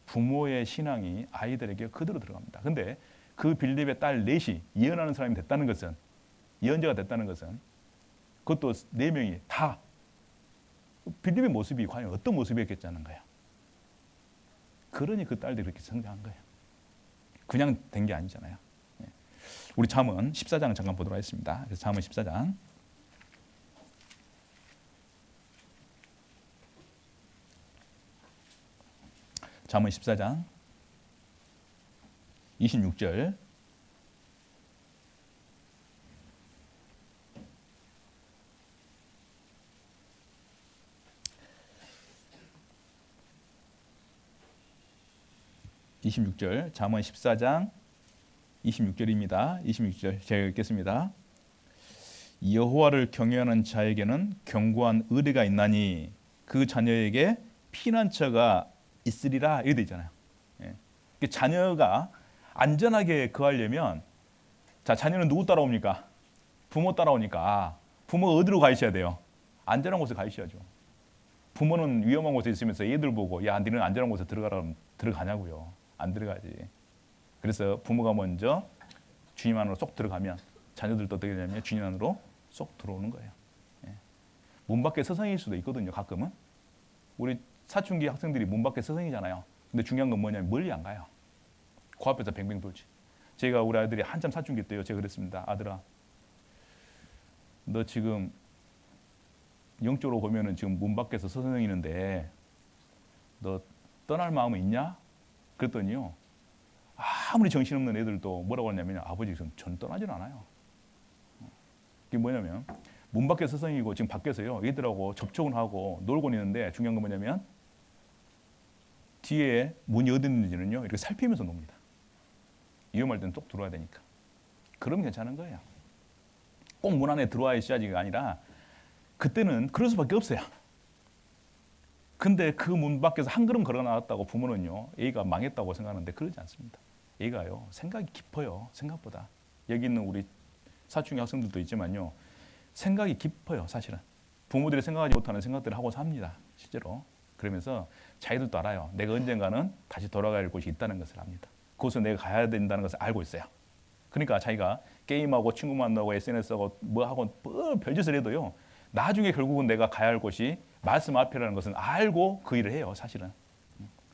부모의 신앙이 아이들에게 그대로 들어갑니다. 근데 그 빌립의 딸 넷이 예언하는 사람이 됐다는 것은, 예언자가 됐다는 것은, 그것도 4명이 다 빌립의 모습이 과연 어떤 모습이었겠다는 거예요. 그러니 그 딸들이 그렇게 성장한 거예요. 그냥 된 게 아니잖아요. 우리 잠언 14장을 잠깐 보도록 하겠습니다. 그래서 잠언 14장. 잠언 14장 26절. 잠언 14장 26절입니다. 26절 제가 읽겠습니다. 여호와를 경외하는 자에게는 견고한 의뢰가 있나니 그 자녀에게 피난처가 있으리라 이렇게 돼 있잖아요. 예. 자녀가 안전하게 거하려면 자, 자녀는 누구 따라옵니까? 부모 따라오니까 부모가 어디로 가 있어야 돼요? 안전한 곳에 가 있어야죠. 부모는 위험한 곳에 있으면서 애들 보고 야, 너는 안전한 곳에 들어가라면 들어가냐고요. 안 들어가지. 그래서 부모가 먼저 주님 안으로 쏙 들어가면 자녀들도 어떻게 되냐면 주님 안으로 쏙 들어오는 거예요. 예. 문 밖에 서성일 수도 있거든요. 가끔은. 우리 사춘기 학생들이 문 밖에 서성이잖아요. 근데 중요한 건 뭐냐면 멀리 안 가요. 그 앞에서 뱅뱅 돌지. 제가 우리 아이들이 한참 사춘기 때요. 제가 그랬습니다. 아들아, 너 지금 영적으로 보면은 지금 문 밖에서 서성이는데 너 떠날 마음은 있냐? 그랬더니요. 아무리 정신없는 애들도 뭐라고 하냐면 아버지 지금 전 떠나질 않아요. 그게 뭐냐면 문 밖에 서성이고 지금 밖에서요. 애들하고 접촉은 하고 놀고 있는데 중요한 건 뭐냐면 뒤에 문이 어디 있는지는요. 이렇게 살피면서 놉니다. 위험할 때는 쏙 들어와야 되니까. 그러면 괜찮은 거예요. 꼭 문 안에 들어와 있어야지가 아니라 그때는 그럴 수밖에 없어요. 근데 그 문 밖에서 한 걸음 걸어 나왔다고 부모는요. 애가 망했다고 생각하는데 그러지 않습니다. 애가요. 생각이 깊어요. 생각보다. 여기 있는 우리 사춘기 학생들도 있지만요. 생각이 깊어요. 사실은. 부모들이 생각하지 못하는 생각들을 하고 삽니다. 실제로. 그러면서 자기들도 알아요. 내가 언젠가는 다시 돌아갈 곳이 있다는 것을 압니다. 그곳에 내가 가야 된다는 것을 알고 있어요. 그러니까 자기가 게임하고 친구 만나고 SNS하고 뭐하고 별짓을 해도요. 나중에 결국은 내가 가야 할 곳이 말씀 앞이라는 것은 알고 그 일을 해요. 사실은.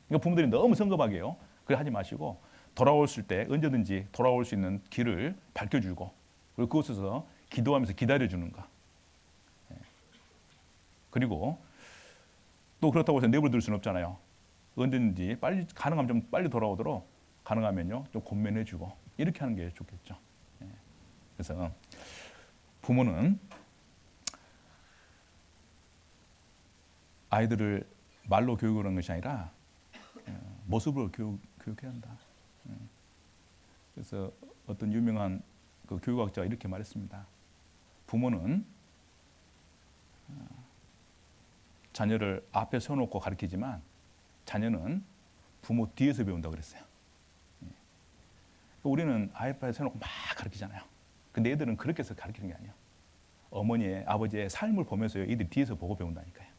그러니까 부모들이 너무 성급하게요. 그래 하지 마시고 돌아올 때 언제든지 돌아올 수 있는 길을 밝혀주고 그리고 그곳에서 기도하면서 기다려주는 거. 그리고 또 그렇다고 해서 내버려둘 수는 없잖아요. 언제든지 빨리 가능하면 좀 빨리 돌아오도록 가능하면요 좀 권면해주고 이렇게 하는 게 좋겠죠. 그래서 부모는 아이들을 말로 교육하는 것이 아니라 모습으로 교육해야 한다. 그래서 어떤 유명한 그 교육학자가 이렇게 말했습니다. 부모는 자녀를 앞에 세워놓고 가르치지만 자녀는 부모 뒤에서 배운다고 그랬어요. 우리는 아이패드 세워놓고 막 가르치잖아요. 근데 애들은 그렇게 해서 가르치는 게 아니에요. 어머니의, 아버지의 삶을 보면서요. 애들이 뒤에서 보고 배운다니까요.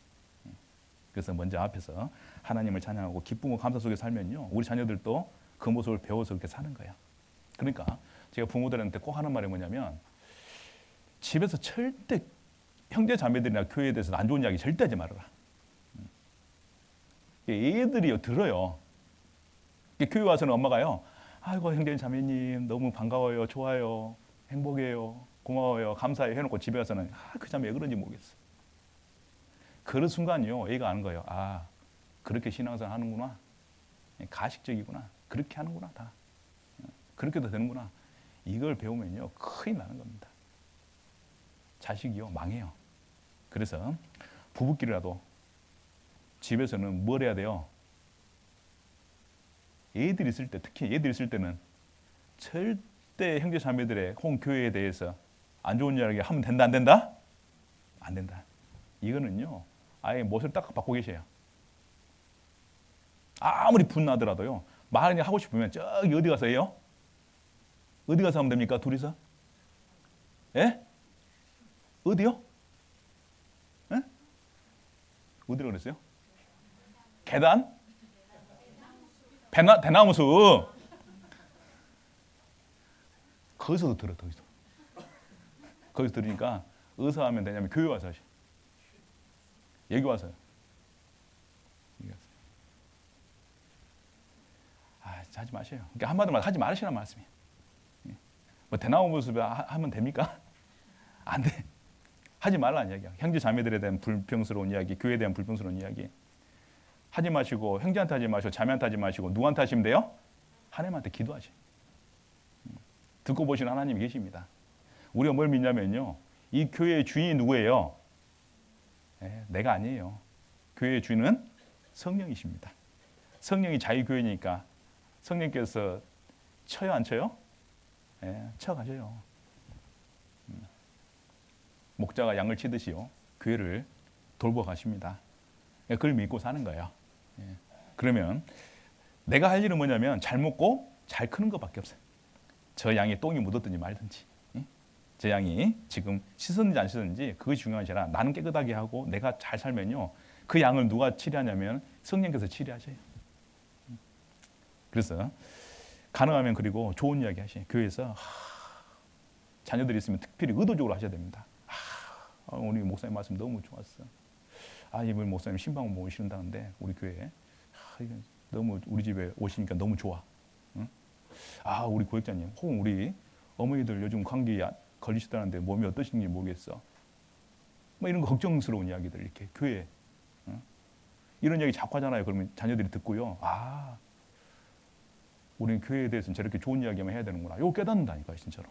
그래서 먼저 앞에서 하나님을 찬양하고 기쁨과 감사 속에 살면요. 우리 자녀들도 그 모습을 배워서 그렇게 사는 거예요. 그러니까 제가 부모들한테 꼭 하는 말이 뭐냐면 집에서 절대 형제 자매들이나 교회에 대해서 안 좋은 이야기 절대 하지 말아라. 애들이요 들어요. 교회 와서는 엄마가요. 아이고 형제 자매님 너무 반가워요. 좋아요. 행복해요. 고마워요. 감사해요. 해놓고 집에 가서는 그 자매 왜 그런지 모르겠어. 그런 순간이요. 애가 아는 거예요. 아 그렇게 신앙생활 하는구나. 가식적이구나. 그렇게 하는구나 다. 그렇게도 되는구나. 이걸 배우면요. 큰일 나는 겁니다. 자식이요. 망해요. 그래서 부부끼리라도 집에서는 뭘 해야 돼요? 애들이 있을 때, 특히 애들이 있을 때는 절대 형제 자매들의 혹은 교회에 대해서 안 좋은 이야기 하면 된다 안 된다? 안 된다. 이거는요. 아예 못을 딱 받고 계셔요. 아무리 분나더라도요. 말이 하고 싶으면 저기 어디 가서 해요? 어디 가서 하면 됩니까? 둘이서? 예? 어디요? 예? 어디로 그랬어요? 계단? 대나무숲. 거기서도 들어, 거기서. 거기서 들으니까 어디서 하면 되냐면 교회 와서 하시. 여기 와서요. 여기 와서. 하지 마세요. 그러니까 한마디로 하지 말으시란 말씀이에요. 뭐 대나무숲에 하면 됩니까? 안 돼. 하지 말라는 이야기야. 형제 자매들에 대한 불평스러운 이야기, 교회에 대한 불평스러운 이야기. 하지 마시고 형제한테 하지 마시고 자매한테 하지 마시고 누구한테 하시면 돼요? 하나님한테 기도하시. 듣고 보시는 하나님이 계십니다. 우리가 뭘 믿냐면요. 이 교회의 주인이 누구예요? 내가 아니에요. 교회의 주인은 성령이십니다. 성령이 자기 교회니까 성령께서 쳐요 안 쳐요? 쳐가셔요. 목자가 양을 치듯이요 교회를 돌보 가십니다. 그걸 믿고 사는 거예요. 예. 그러면 내가 할 일은 뭐냐면 잘 먹고 잘 크는 것밖에 없어요. 저 양이 똥이 묻었든지 말든지, 예? 저 양이 지금 씻었는지 안 씻었는지 그것이 중요한 게 아니라 나는 깨끗하게 하고 내가 잘 살면요 그 양을 누가 치료하냐면 성령께서 치료하셔요. 그래서 가능하면 그리고 좋은 이야기 하시요 교회에서 자녀들이 있으면 특별히 의도적으로 하셔야 됩니다. 우리 목사님 말씀 너무 좋았어. 이번 목사님 신방 모시는다는데 우리 교회에 너무 우리 집에 오시니까 너무 좋아. 응? 우리 고역자님 혹은 우리 어머니들 요즘 감기 걸리시다는데 몸이 어떠신지 모르겠어. 뭐 이런 걱정스러운 이야기들 이렇게 교회 이런 이야기 자꾸 하잖아요. 그러면 자녀들이 듣고요. 우리는 교회에 대해서는 저렇게 좋은 이야기만 해야 되는구나. 이거 깨닫는다니까요, 진짜로.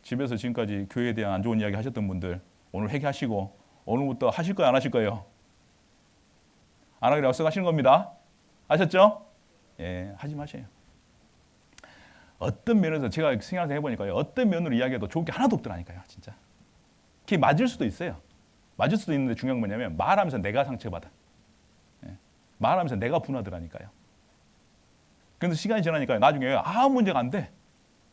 집에서 지금까지 교회에 대한 안 좋은 이야기 하셨던 분들 오늘 회개하시고 오늘부터 하실 거예요, 안 하실 거예요? 안 하기로 약속하시는 겁니다. 아셨죠? 예, 하지 마세요. 어떤 면에서 제가 생각을 해보니까요. 어떤 면으로 이야기해도 좋은 게 하나도 없더라니까요, 진짜. 그게 맞을 수도 있어요. 맞을 수도 있는데 중요한 건 뭐냐면 말하면서 내가 상처받아. 예, 말하면서 내가 분하더라니까요. 그래서 시간이 지나니까 나중에 아무 문제가 안 돼.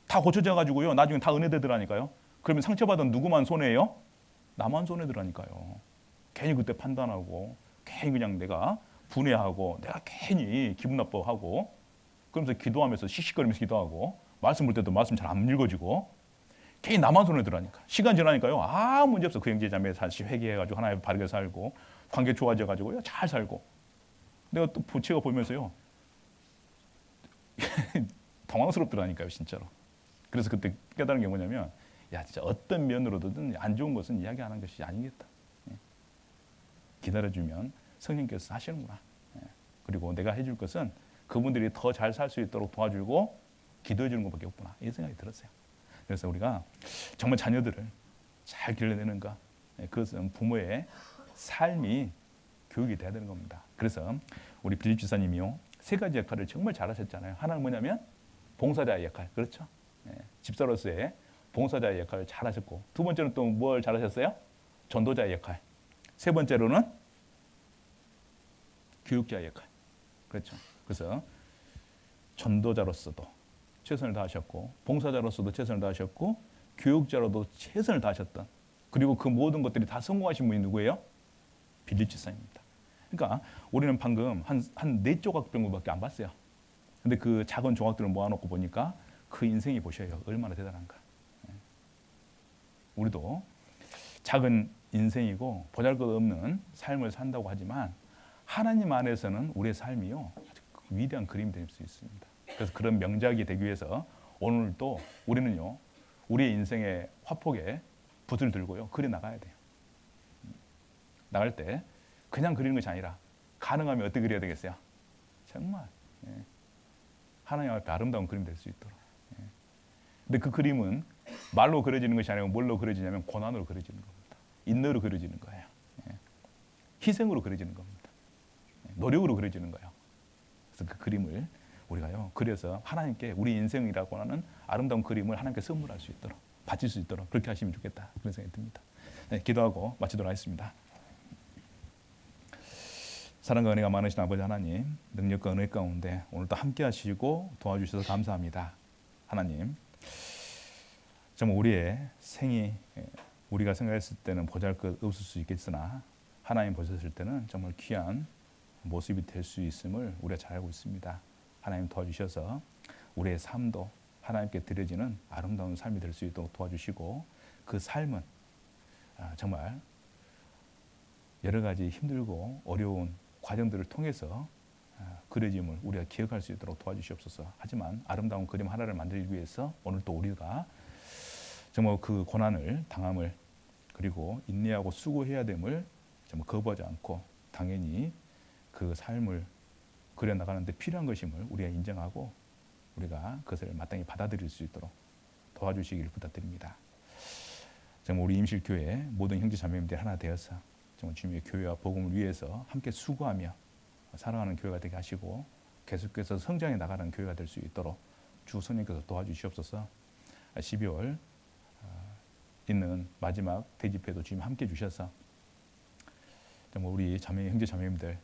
다 고쳐져 가지고요. 나중에 다 은혜되더라니까요. 그러면 상처받은 누구만 손해예요? 나만 손해더라니까요. 괜히 그때 판단하고 괜히 그냥 내가 분해하고 내가 괜히 기분 나빠하고 그러면서 기도하면서 씩씩거리면서 기도하고 말씀 볼 때도 말씀 잘 안 읽어지고 괜히 나만 손해더라니까. 시간 지나니까요. 아무 문제 없어. 그 형제 자매 다시 회개해가지고 하나님 바르게 살고 관계 좋아져가지고요. 잘 살고 내가 또 제가 보면서요. 당황스럽더라니까요. 진짜로. 그래서 그때 깨달은 게 뭐냐면 진짜 어떤 면으로든 안 좋은 것은 이야기하는 것이 아니겠다. 기다려주면 성령께서 하시는구나. 그리고 내가 해줄 것은 그분들이 더 잘 살 수 있도록 도와주고 기도해 주는 것밖에 없구나. 이 생각이 들었어요. 그래서 우리가 정말 자녀들을 잘 길러내는가 그것은 부모의 삶이 교육이 돼야 되는 겁니다. 그래서 우리 빌립 지사님이요 3가지 역할을 정말 잘하셨잖아요. 하나는 뭐냐면 봉사자의 역할. 그렇죠? 집사로서의 봉사자의 역할을 잘하셨고 두 번째는 또 뭘 잘하셨어요? 전도자의 역할. 세 번째로는 교육자의 역할. 그렇죠? 그래서 전도자로서도 최선을 다하셨고 봉사자로서도 최선을 다하셨고 교육자로도 최선을 다하셨던 그리고 그 모든 것들이 다 성공하신 분이 누구예요? 빌립 지사입니다. 그러니까 우리는 방금 한 4조각 정도밖에 안 봤어요. 근데 그 작은 조각들을 모아놓고 보니까 그 인생이 보셔요. 얼마나 대단한가. 우리도 작은 인생이고 보잘것없는 삶을 산다고 하지만 하나님 안에서는 우리의 삶이요 아주 위대한 그림이 될 수 있습니다. 그래서 그런 명작이 되기 위해서 오늘도 우리는요 우리의 인생의 화폭에 붓을 들고요 그려 나가야 돼요. 나갈 때 그냥 그리는 것이 아니라 가능하면 어떻게 그려야 되겠어요? 정말 하나님 앞에 아름다운 그림이 될 수 있도록. 근데 그 그림은 말로 그려지는 것이 아니고 뭘로 그려지냐면 고난으로 그려지는 겁니다. 인내로 그려지는 거예요. 희생으로 그려지는 겁니다. 노력으로 그려지는 거예요. 그래서 그 그림을 우리가요 그려서 하나님께 우리 인생이라고 하는 아름다운 그림을 하나님께 선물할 수 있도록 바칠 수 있도록 그렇게 하시면 좋겠다 그런 생각이 듭니다. 기도하고 마치도록 하겠습니다. 사랑과 은혜가 많으신 아버지 하나님 능력과 은혜 가운데 오늘도 함께 하시고 도와주셔서 감사합니다. 하나님 정말 우리의 생이 우리가 생각했을 때는 보잘것 없을 수 있겠으나 하나님 보셨을 때는 정말 귀한 모습이 될 수 있음을 우리가 잘 알고 있습니다. 하나님 도와주셔서 우리의 삶도 하나님께 드려지는 아름다운 삶이 될 수 있도록 도와주시고 그 삶은 정말 여러 가지 힘들고 어려운 과정들을 통해서 그려짐을 우리가 기억할 수 있도록 도와주시옵소서. 하지만 아름다운 그림 하나를 만들기 위해서 오늘 또 우리가 정말 그 고난을 당함을 그리고 인내하고 수고해야 됨을 정말 거부하지 않고 당연히 그 삶을 그려나가는데 필요한 것임을 우리가 인정하고 우리가 그것을 마땅히 받아들일 수 있도록 도와주시기를 부탁드립니다. 정말 우리 임실교회 모든 형제 자매님들이 하나 되어서 정말 주님의 교회와 복음을 위해서 함께 수고하며 살아가는 교회가 되게 하시고 계속해서 성장해 나가는 교회가 될 수 있도록 주 성령께서 도와주시옵소서. 12월 있는 마지막 대집회도 주님 함께 주셔서 정말 우리 자매 형제 자매님들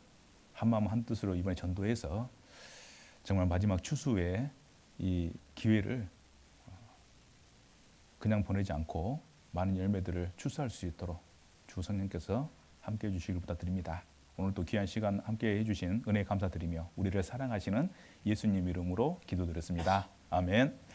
한마음 한뜻으로 이번에 전도해서 정말 마지막 추수의 이 기회를 그냥 보내지 않고 많은 열매들을 추수할 수 있도록 주 성령께서 함께 해주시길 부탁드립니다. 오늘 또 귀한 시간 함께 해주신 은혜 감사드리며 우리를 사랑하시는 예수님 이름으로 기도드렸습니다. 아멘.